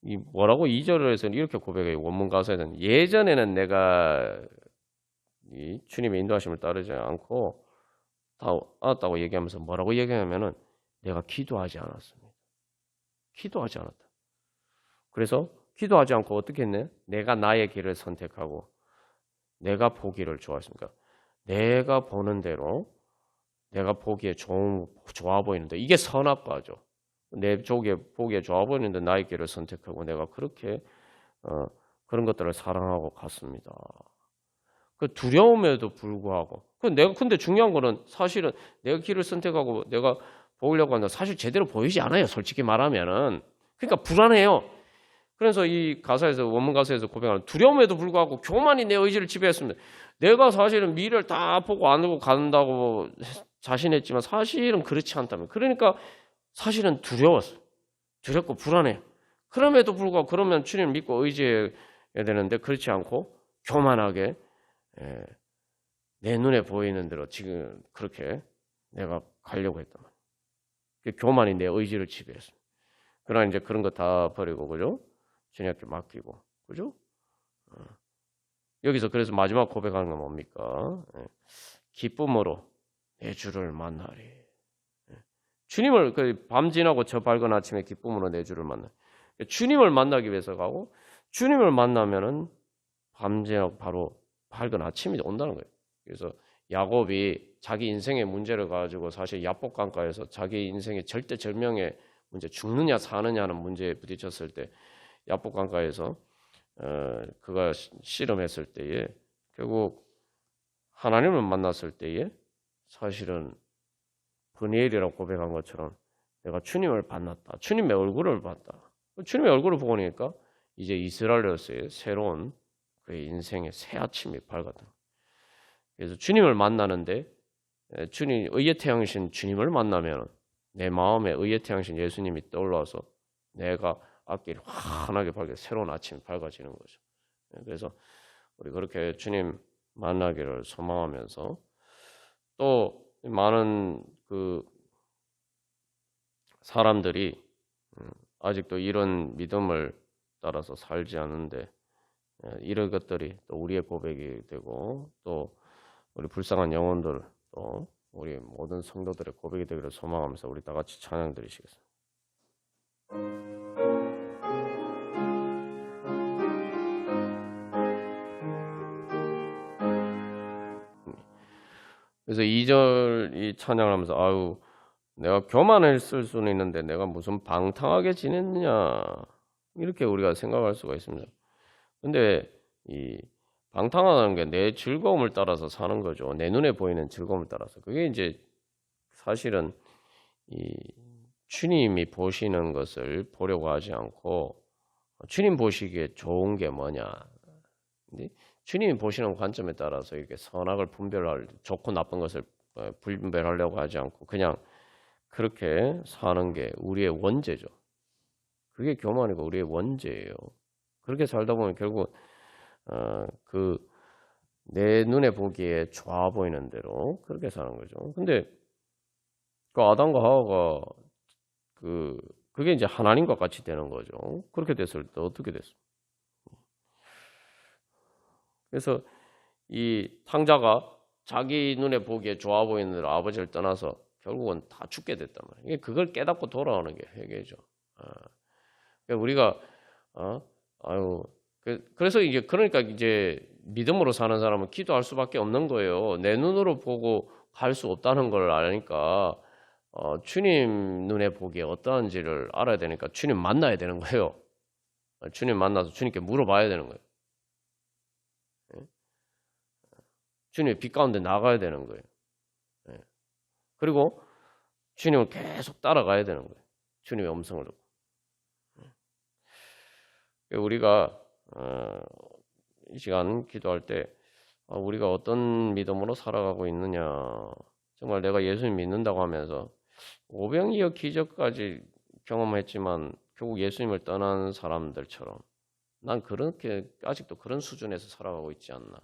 이 뭐라고 2절에서는 이렇게 고백해요. 원문 가사에는 예전에는 내가 이 주님의 인도하심을 따르지 않고 다 알았다고 얘기하면서 뭐라고 얘기하냐면은 내가 기도하지 않았습니다. 기도하지 않았다. 그래서 기도하지 않고 어떻게 했네? 내가 나의 길을 선택하고 내가 보기를 좋아했습니까? 내가 보는 대로 내가 보기에 좋아 보이는데 이게 선악과죠. 내 쪽에 보기에 좋아 보이는데 나의 길을 선택하고 내가 그렇게 그런 것들을 사랑하고 갔습니다. 그 두려움에도 불구하고 근데 중요한 거는 사실은 내가 길을 선택하고 내가 보려고 하는데 사실 제대로 보이지 않아요. 솔직히 말하면은 그러니까 불안해요. 그래서 이 가사에서 원문 가사에서 고백하는 두려움에도 불구하고 교만이 내 의지를 지배했습니다. 내가 사실은 미래를 다 보고 안고 간다고 자신했지만 사실은 그렇지 않다면 그러니까 사실은 두려웠어요. 두렵고 불안해요. 그럼에도 불구하고 그러면 주님을 믿고 의지해야 되는데 그렇지 않고 교만하게 내 눈에 보이는 대로 지금 그렇게 내가 가려고 했단 말이에요. 교만이 내 의지를 지배했습니다. 그러나 이제 그런 거 다 버리고 그죠? 주님께 맡기고 그죠? 여기서 그래서 마지막 고백하는 건 뭡니까? 기쁨으로 내 주를 만나리. 주님을 밤 지나고 저 밝은 아침에 기쁨으로 내 주를 만나. 주님을 만나기 위해서 가고 주님을 만나면은 밤 지나고 바로 밝은 아침이 온다는 거예요. 그래서 야곱이 자기 인생의 문제를 가지고 사실 야복강가에서 자기 인생의 절대절명의 문제, 죽느냐 사느냐는 문제에 부딪혔을 때 야복강가에서 그가 씨름했을 때에 결국 하나님을 만났을 때에 사실은 브니엘이라고 고백한 것처럼 내가 주님을 만났다. 주님의 얼굴을 봤다. 주님의 얼굴을 보고 나니까 이제 이스라엘로서의 새로운 그의 인생의 새 아침이 밝았다. 그래서 주님을 만나는데 주님 의의 태양이신 주님을 만나면 내 마음에 의의 태양이신 예수님이 떠올라서 내가 앞길이 환하게 밝게 새로운 아침이 밝아지는 거죠. 그래서 우리 그렇게 주님 만나기를 소망하면서 또 많은 그 사람들이 아직도 이런 믿음을 따라서 살지 않는데 이런 것들이 또 우리의 고백이 되고 또 우리 불쌍한 영혼들 또 우리 모든 성도들의 고백이 되기를 소망하면서 우리 다 같이 찬양 드리시겠습니다. 그래서 2절 이 찬양을 하면서 아유 내가 교만했을 수는 있는데 내가 무슨 방탕하게 지냈느냐 이렇게 우리가 생각할 수가 있습니다. 근데 이 방탕하다는 게 내 즐거움을 따라서 사는 거죠. 내 눈에 보이는 즐거움을 따라서. 그게 이제 사실은 이 주님이 보시는 것을 보려고 하지 않고 주님 보시기에 좋은 게 뭐냐. 근데 주님이 보시는 관점에 따라서 이렇게 선악을 분별할 좋고 나쁜 것을 분별하려고 하지 않고 그냥 그렇게 사는 게 우리의 원죄죠. 그게 교만이고 우리의 원죄예요. 그렇게 살다 보면 결국 그 내 눈에 보기에 좋아 보이는 대로 그렇게 사는 거죠. 근데 그 아담과 하와가 그게 이제 하나님과 같이 되는 거죠. 그렇게 됐을 때 어떻게 됐어? 그래서 이 탕자가 자기 눈에 보기에 좋아 보이는 대로 아버지를 떠나서 결국은 다 죽게 됐단 말이에요. 그걸 깨닫고 돌아오는 게 회개죠. 그러니까 우리가 그래서 이제 그러니까 이제 믿음으로 사는 사람은 기도할 수밖에 없는 거예요. 내 눈으로 보고 갈 수 없다는 걸 아니까 주님 눈에 보기에 어떠한지를 알아야 되니까 주님 만나야 되는 거예요. 주님 만나서 주님께 물어봐야 되는 거예요. 주님의 빛 가운데 나가야 되는 거예요. 그리고 주님을 계속 따라가야 되는 거예요. 주님의 음성을 듣고. 우리가 이 시간 기도할 때 우리가 어떤 믿음으로 살아가고 있느냐. 정말 내가 예수님 믿는다고 하면서 오병이어 기적까지 경험했지만 결국 예수님을 떠난 사람들처럼 난 그렇게 아직도 그런 수준에서 살아가고 있지 않나.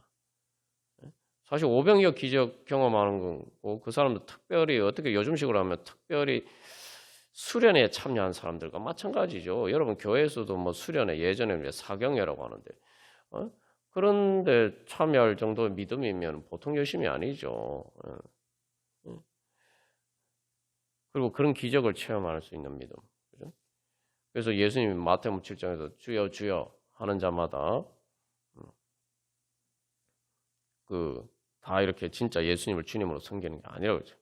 사실 오병이어 기적 경험하는 거고 그 사람도 특별히 어떻게 요즘식으로 하면 특별히 수련회에 참여한 사람들과 마찬가지죠. 여러분 교회에서도 뭐 수련회 예전에 사경회라고 하는데 그런데 참여할 정도의 믿음이면 보통 열심이 아니죠. 그리고 그런 기적을 체험할 수 있는 믿음. 그죠? 그래서 예수님이 마태복음 7장에서 주여 주여 하는 자마다 다 이렇게 진짜 예수님을 주님으로 섬기는 게 아니라고 그러죠.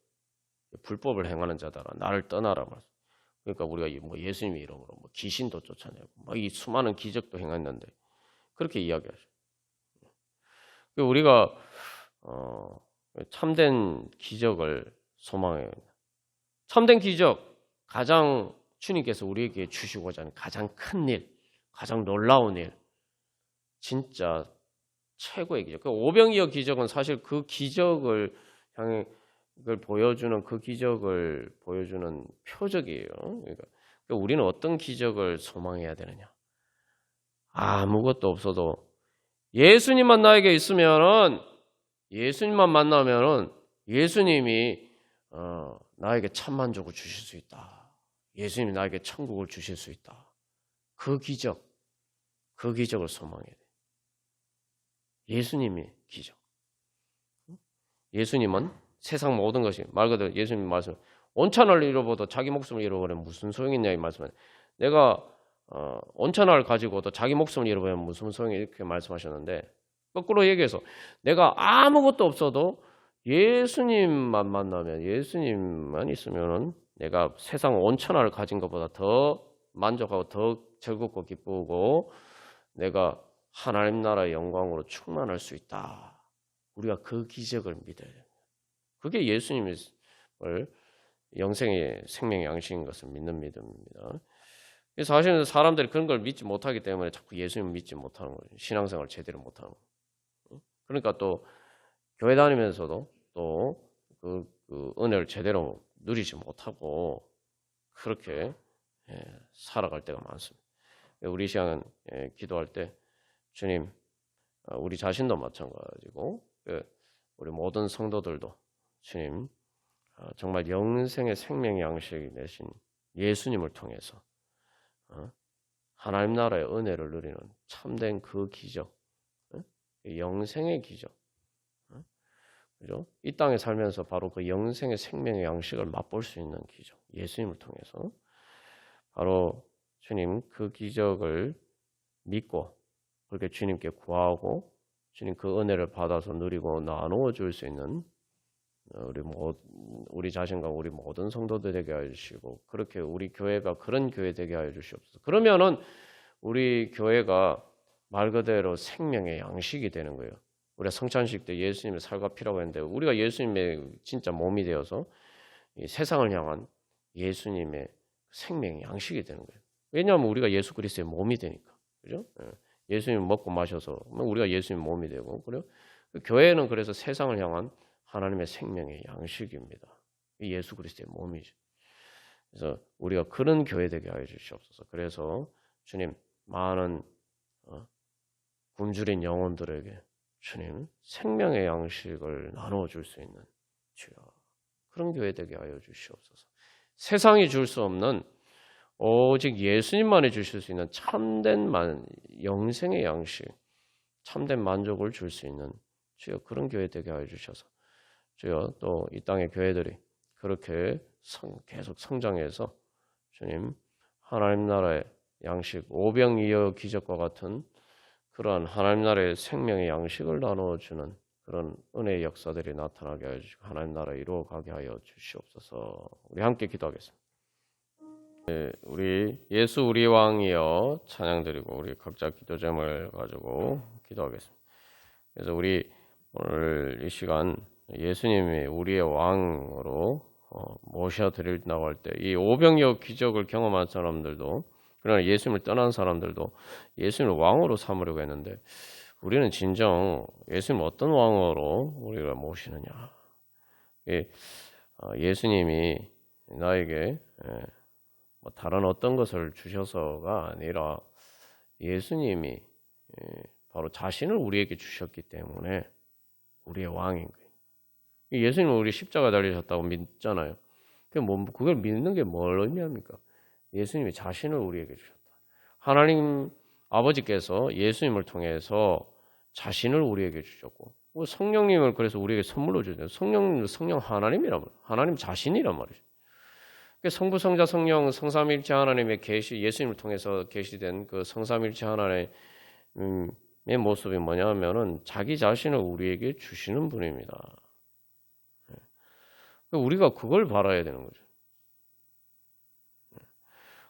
불법을 행하는 자다라 나를 떠나라 말씀. 그러니까 우리가 뭐 예수님 이름으로 뭐 귀신도 쫓아내고 막 이 수많은 기적도 행했는데 그렇게 이야기하죠. 우리가 참된 기적을 소망해요. 참된 기적 가장 주님께서 우리에게 주시고자 하는 가장 큰 일, 가장 놀라운 일, 진짜 최고의 기적. 그 오병이어 기적은 사실 그 기적을 향해 그걸 보여주는 그 기적을 보여주는 표적이에요. 그러니까 우리는 어떤 기적을 소망해야 되느냐? 아무것도 없어도 예수님만 나에게 있으면은 예수님만 만나면은 예수님이 나에게 참만족을 주실 수 있다. 예수님이 나에게 천국을 주실 수 있다. 그 기적을 소망해야 돼. 예수님이 기적. 예수님은 세상 모든 것이 말 그대로 예수님 말씀 온천을 잃어버려도 자기 목숨을 잃어버리면 무슨 소용이 있냐 이 말씀은 내가 온천을 가지고도 자기 목숨을 잃어버리면 무슨 소용이 이렇게 말씀하셨는데 거꾸로 얘기해서 내가 아무것도 없어도 예수님만 만나면 예수님만 있으면은 내가 세상 온천을 가진 것보다 더 만족하고 더 즐겁고 기쁘고 내가 하나님 나라의 영광으로 충만할 수 있다. 우리가 그 기적을 믿어야 됩니다. 그게 예수님을 영생의 생명의 양식인 것을 믿는 믿음입니다. 사실은 사람들이 그런 걸 믿지 못하기 때문에 자꾸 예수님을 믿지 못하는 거예요. 신앙생활을 제대로 못하는 거예요. 그러니까 또 교회 다니면서도 또 그 은혜를 제대로 누리지 못하고 그렇게 살아갈 때가 많습니다. 우리 시간은 기도할 때 주님, 우리 자신도 마찬가지고 우리 모든 성도들도 주님 정말 영생의 생명의 양식이 되신 예수님을 통해서 하나님 나라의 은혜를 누리는 참된 그 기적, 영생의 기적, 그죠? 이 땅에 살면서 바로 그 영생의 생명의 양식을 맛볼 수 있는 기적, 예수님을 통해서 바로 주님 그 기적을 믿고 그렇게 주님께 구하고 주님 그 은혜를 받아서 누리고 나누어 줄 수 있는 우리 자신과 우리 모든 성도들 되게 하여 주시고 그렇게 우리 교회가 그런 교회 되게 하여 주시옵소서. 그러면은 우리 교회가 말 그대로 생명의 양식이 되는 거예요. 우리가 성찬식 때 예수님의 살과 피라고 했는데 우리가 예수님의 진짜 몸이 되어서 이 세상을 향한 예수님의 생명의 양식이 되는 거예요. 왜냐하면 우리가 예수 그리스도의 몸이 되니까. 그죠? 예수님 먹고 마셔서 우리가 예수님 몸이 되고 그래요. 교회는 그래서 세상을 향한 하나님의 생명의 양식입니다. 이 예수 그리스도의 몸이죠. 그래서 우리가 그런 교회 되게 하여 주시옵소서. 그래서 주님 많은 굶주린 영혼들에게 주님 생명의 양식을 나누어 줄 수 있는 주여 그런 교회 되게 하여 주시옵소서. 세상이 줄 수 없는 오직 예수님만이 주실 수 있는 참된 영생의 양식, 참된 만족을 줄 수 있는 주여 그런 교회 되게 하여 주셔서 주여 또 이 땅의 교회들이 그렇게 계속 성장해서 주님 하나님 나라의 양식 오병이어 기적과 같은 그러한 하나님 나라의 생명의 양식을 나누어주는 그런 은혜의 역사들이 나타나게 하여 주시고 하나님 나라 이루어가게 하여 주시옵소서. 우리 함께 기도하겠습니다. 우리 예수 우리 왕이여 찬양드리고 우리 각자 기도 제목을 가지고 기도하겠습니다. 그래서 우리 오늘 이 시간 예수님이 우리의 왕으로 모셔드린다고 할 때 이 오병이어 기적을 경험한 사람들도 그러나 예수님을 떠난 사람들도 예수님을 왕으로 삼으려고 했는데 우리는 진정 예수님을 어떤 왕으로 우리가 모시느냐. 예수님이 나에게 다른 어떤 것을 주셔서가 아니라 예수님이 바로 자신을 우리에게 주셨기 때문에 우리의 왕인 거예요. 예수님은 우리 십자가 달리셨다고 믿잖아요. 그걸 믿는 게 뭘 의미합니까? 예수님이 자신을 우리에게 주셨다. 하나님 아버지께서 예수님을 통해서 자신을 우리에게 주셨고 성령님을 그래서 우리에게 선물로 주잖아요. 성령 하나님이란 말이에요. 하나님 자신이란 말이죠. 성부, 성자, 성령, 성삼일체 하나님의 계시, 예수님을 통해서 계시된 그 성삼일체 하나님의 모습이 뭐냐면은 자기 자신을 우리에게 주시는 분입니다. 우리가 그걸 바라야 되는 거죠.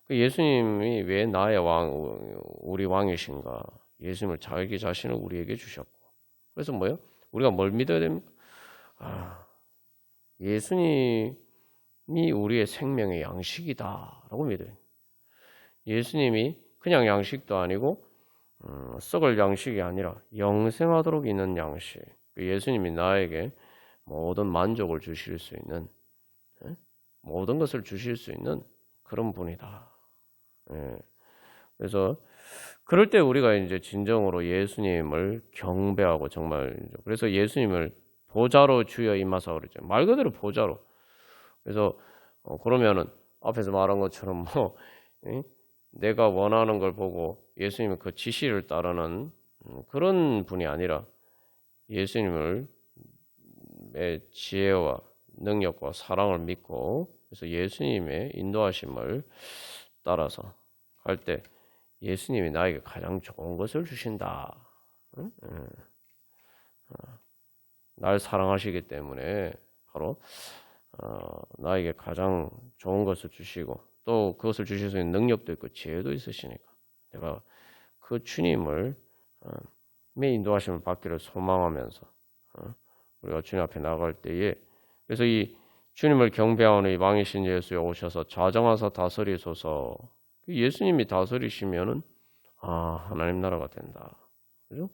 예수님이 왜 나의 우리 왕이신가? 예수님을 자기 자신을 우리에게 주셨고. 그래서 뭐예요? 우리가 뭘 믿어야 됩니까? 예수님이 우리의 생명의 양식이다라고 믿어요. 예수님이 그냥 양식도 아니고 썩을 양식이 아니라 영생하도록 있는 양식. 예수님이 나에게 모든 만족을 주실 수 있는 모든 것을 주실 수 있는 그런 분이다. 그래서 그럴 때 우리가 이제 진정으로 예수님을 경배하고 정말 그래서 예수님을 보좌로 주여 임하사 그러죠. 말 그대로 보좌로. 그래서 그러면은 앞에서 말한 것처럼 내가 원하는 걸 보고 예수님의 그 지시를 따르는 그런 분이 아니라 예수님을 지혜와 능력과 사랑을 믿고 그래서 예수님의 인도하심을 따라서 갈 때 예수님이 나에게 가장 좋은 것을 주신다. 날 사랑하시기 때문에 바로 나에게 가장 좋은 것을 주시고 또 그것을 주실 수 있는 능력도 있고 지혜도 있으시니까 내가 그 주님을 인도하심을 받기를 소망하면서 우리가 주님 앞에 나갈 때에 그래서 이 주님을 경배하는 이 왕이신 예수에 오셔서 좌정하사 다스리소서. 예수님이 다스리시면은 하나님 나라가 된다. 그죠?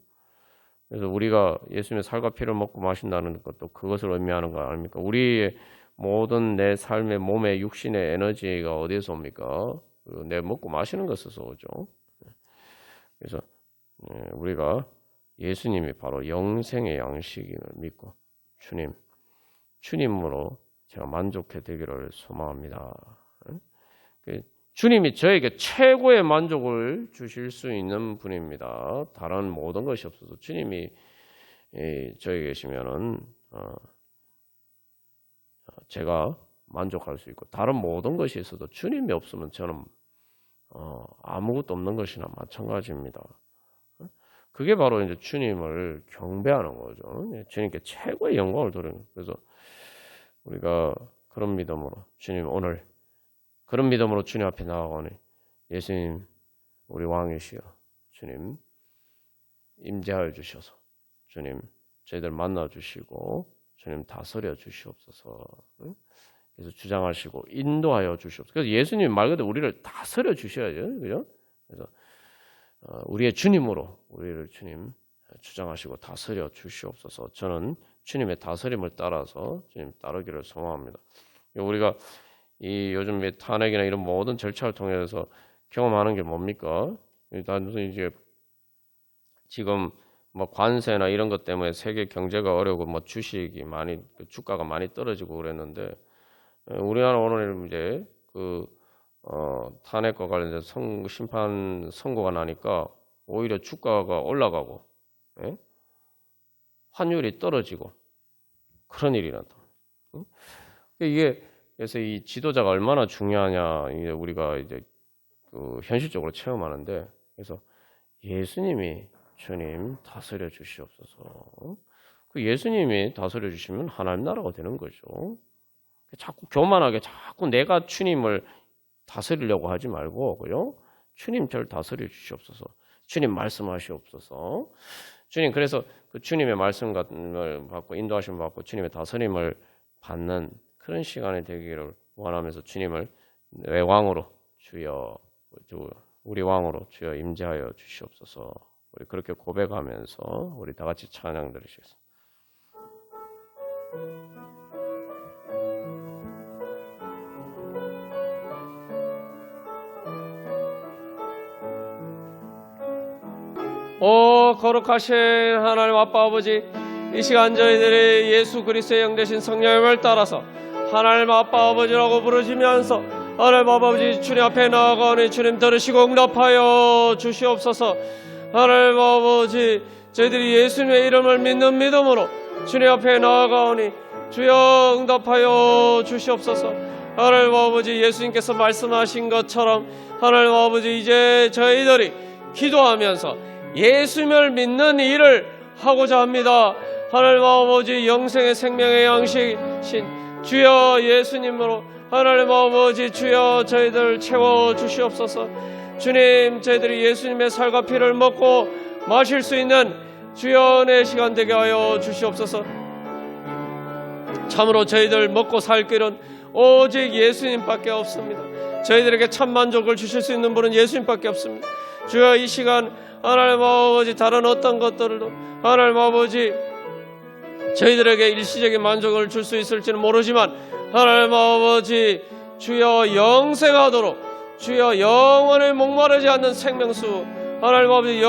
그래서 우리가 예수님의 살과 피를 먹고 마신다는 것도 그것을 의미하는 거 아닙니까? 우리의 모든 내 삶의 몸의 육신의 에너지가 어디에서 옵니까? 내 먹고 마시는 것에서 오죠. 그래서 우리가 예수님이 바로 영생의 양식임을 믿고 주님으로 제가 만족해 되기를 소망합니다. 주님이 저에게 최고의 만족을 주실 수 있는 분입니다. 다른 모든 것이 없어서 주님이 저에게 계시면은 제가 만족할 수 있고 다른 모든 것이 있어도 주님이 없으면 저는 아무것도 없는 것이나 마찬가지입니다. 그게 바로 이제 주님을 경배하는 거죠. 주님께 최고의 영광을 돌리는. 그래서 우리가 그런 믿음으로 주님 오늘 그런 믿음으로 주님 앞에 나아가오니 예수님 우리 왕이시여 주님 임재하여 주셔서 주님 저희들 만나 주시고 주님 다스려 주시옵소서. 그래서 주장하시고 인도하여 주시옵소서. 그래서 예수님 말 그대로 우리를 다스려 주셔야죠. 그죠? 그래서 우리의 주님으로 우리를 주님 주장하시고 다스려 주시옵소서. 저는 주님의 다스림을 따라서 주님 따르기를 소망합니다. 우리가 이 요즘 탄핵이나 이런 모든 절차를 통해서 경험하는 게 뭡니까? 단순히 이제 지금 뭐 관세나 이런 것 때문에 세계 경제가 어려우고 뭐 주식이 많이 주가가 많이 떨어지고 그랬는데 우리나라 오늘 이제 탄핵과 관련해서 심판 선고가 나니까 오히려 주가가 올라가고 환율이 떨어지고 그런 일이 난다. 이게 그래서 이 지도자가 얼마나 중요하냐 이제 우리가 이제 현실적으로 체험하는데 그래서 예수님이 주님 다스려 주시옵소서. 그 예수님이 다스려 주시면 하나님 나라가 되는 거죠. 자꾸 교만하게 자꾸 내가 주님을 다스리려고 하지 말고 그요? 주님 저를 다스려 주시옵소서. 주님 말씀하시옵소서. 주님 그래서 그 주님의 말씀을 받고 인도하심을 받고 주님의 다스림을 받는 그런 시간이 되기를 원하면서 주님을 내 왕으로 주여 우리 왕으로 주여 임재하여 주시옵소서. 우리 그렇게 고백하면서 우리 다 같이 찬양 드리시겠습니다. 오 거룩하신 하나님 아빠 아버지 이 시간 저희들이 예수 그리스도의 영 되신 성령님을 따라서 하나님 아빠 아버지라고 부르시면서 하나님 아버지 주님 앞에 나아가오니 주님 들으시고 응답하여 주시옵소서. 하나님 아버지 저희들이 예수님의 이름을 믿는 믿음으로 주님 앞에 나아가오니 주여 응답하여 주시옵소서. 하나님 아버지 예수님께서 말씀하신 것처럼 하나님 아버지 이제 저희들이 기도하면서 예수님을 믿는 일을 하고자 합니다. 하나님 아버지 영생의 생명의 양식이신 주여 예수님으로 하나님 아버지 주여 저희들 채워주시옵소서. 주님 저희들이 예수님의 살과 피를 먹고 마실 수 있는 주연의 시간 되게 하여 주시옵소서. 참으로 저희들 먹고 살 길은 오직 예수님밖에 없습니다. 저희들에게 참 만족을 주실 수 있는 분은 예수님밖에 없습니다. 주여 이 시간 하나님 아버지 다른 어떤 것들도 하나님 아버지 저희들에게 일시적인 만족을 줄 수 있을지는 모르지만 하나님 아버지 주여 영생하도록 주여 영원히 목마르지 않는 생명수 하나님 아버지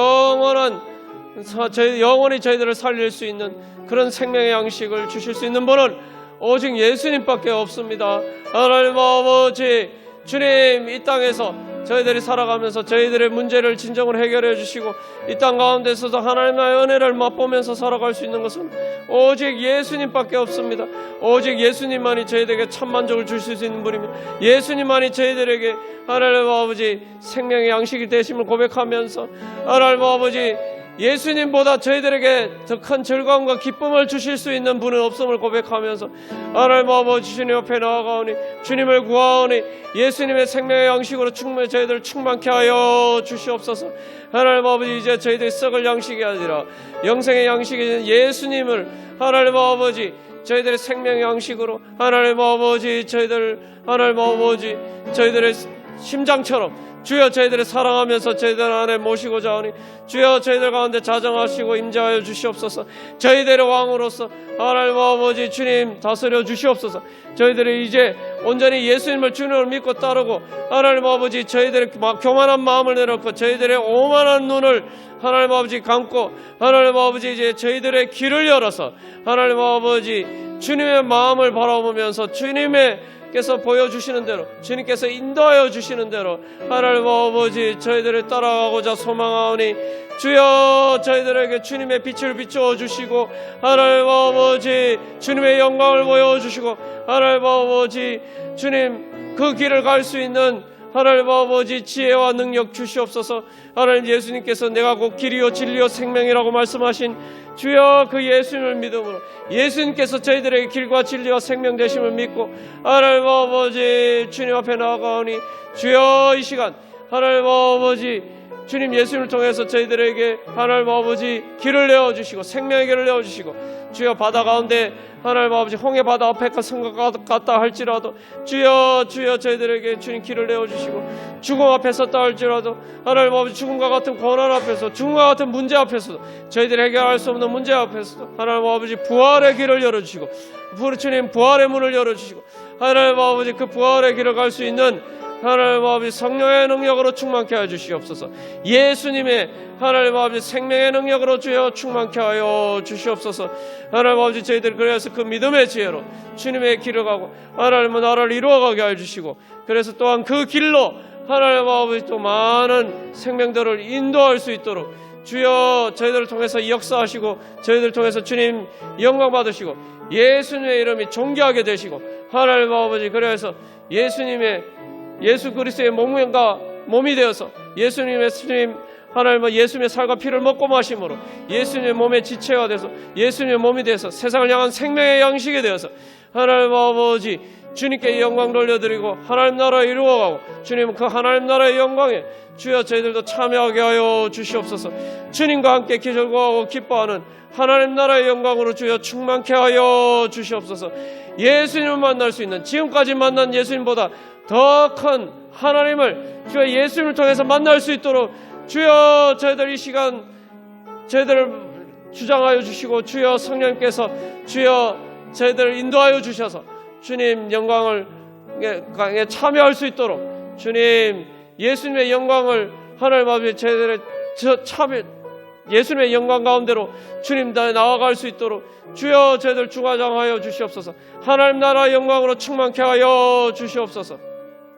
영원히 저희들을 살릴 수 있는 그런 생명의 양식을 주실 수 있는 분은 오직 예수님밖에 없습니다. 하나님 아버지 주님 이 땅에서 저희들이 살아가면서 저희들의 문제를 진정으로 해결해 주시고 이 땅 가운데서도 하나님의 은혜를 맛보면서 살아갈 수 있는 것은 오직 예수님밖에 없습니다. 오직 예수님만이 저희들에게 참 만족을 주실 수 있는 분이며 예수님만이 저희들에게 하나님 아버지 생명의 양식이 되심을 고백하면서 하나님 아버지 예수님보다 저희들에게 더 큰 즐거움과 기쁨을 주실 수 있는 분은 없음을 고백하면서 하나님 아버지 주님 옆에 나아가오니 주님을 구하오니 예수님의 생명의 양식으로 충분히 저희들 충만케 하여 주시옵소서. 하나님 아버지 이제 저희들이 썩을 양식이 아니라 영생의 양식이 예수님을 하나님 아버지 저희들의 생명의 양식으로 하나님 아버지 저희들의 심장처럼 주여 저희들을 사랑하면서 저희들 안에 모시고자 하니 주여 저희들 가운데 자정하시고 임재하여 주시옵소서. 저희들의 왕으로서 하나님 아버지 주님 다스려 주시옵소서. 저희들이 이제 온전히 예수님을 주님을 믿고 따르고 하나님 아버지 저희들의 교만한 마음을 내놓고 저희들의 오만한 눈을 하나님 아버지 감고 하나님 아버지 이제 저희들의 길을 열어서 하나님 아버지 주님의 마음을 바라보면서 주님께서 보여주시는 대로 주님께서 인도하여 주시는 대로 하나님 아버지 저희들을 따라가고자 소망하오니 주여 저희들에게 주님의 빛을 비추어 주시고 하나님 아버지 주님의 영광을 보여주시고 하나님 아버지 주님 그 길을 갈 수 있는 하나님 아버지 지혜와 능력 주시옵소서. 하나님 예수님께서 내가 곧 길이요 진리요 생명이라고 말씀하신 주여 그 예수님을 믿음으로 예수님께서 저희들에게 길과 진리와 생명 되심을 믿고 하나님 아버지 주님 앞에 나아가오니 주여 이 시간 하나님 아버지 주님 예수님을 통해서 저희들에게 하나님 아버지 길을 내어주시고 생명의 길을 내어주시고 주여 바다 가운데 하나님 아버지 홍해 바다 앞에 갔다 할지라도 주여 저희들에게 주님 길을 내어주시고 죽음 앞에 섰다 할지라도 하나님 아버지 죽음과 같은 고난 앞에서 죽음과 같은 문제 앞에서도 저희들이 해결할 수 없는 문제 앞에서도 하나님 아버지 부활의 길을 열어주시고 주님 부활의 문을 열어주시고 하나님 아버지 그 부활의 길을 갈 수 있는 하나님 아버지 성령의 능력으로 충만케 하여 주시옵소서. 예수님의 하나님 아버지 생명의 능력으로 주여 충만케 하여 주시옵소서. 하나님 아버지 저희들 그래서 그 믿음의 지혜로 주님의 길을 가고 하나님의 나라를 이루어가게 하여 주시고 그래서 또한 그 길로 하나님 아버지 또 많은 생명들을 인도할 수 있도록 주여 저희들을 통해서 역사하시고 저희들을 통해서 주님 영광 받으시고 예수님의 이름이 존귀하게 되시고 하나님 아버지 그래서 예수 그리스도의 몸이 되어서 예수님의 하나님은 예수님의 살과 피를 먹고 마심으로 예수님의 몸의 지체가 돼서 예수님의 몸이 돼서 세상을 향한 생명의 양식이 되어서 하나님 아버지 주님께 영광 돌려드리고 하나님 나라 이루어가고 주님 그 하나님 나라의 영광에 주여 저희들도 참여하게 하여 주시옵소서. 주님과 함께 기절하고 기뻐하는 하나님 나라의 영광으로 주여 충만케 하여 주시옵소서. 예수님을 만날 수 있는 지금까지 만난 예수님보다 더 큰 하나님을 주여 예수님을 통해서 만날 수 있도록 주여 저희들 이 시간 저희들을 주장하여 주시고 주여 성령님께서 주여 저희들을 인도하여 주셔서 주님 영광을 참여할 수 있도록 주님 예수님의 영광을 하나님 아버지 저희들의 예수님의 영광 가운데로 주님 나아갈 수 있도록 주여 저희들 중화장하여 주시옵소서. 하나님 나라 영광으로 충만케 하여 주시옵소서.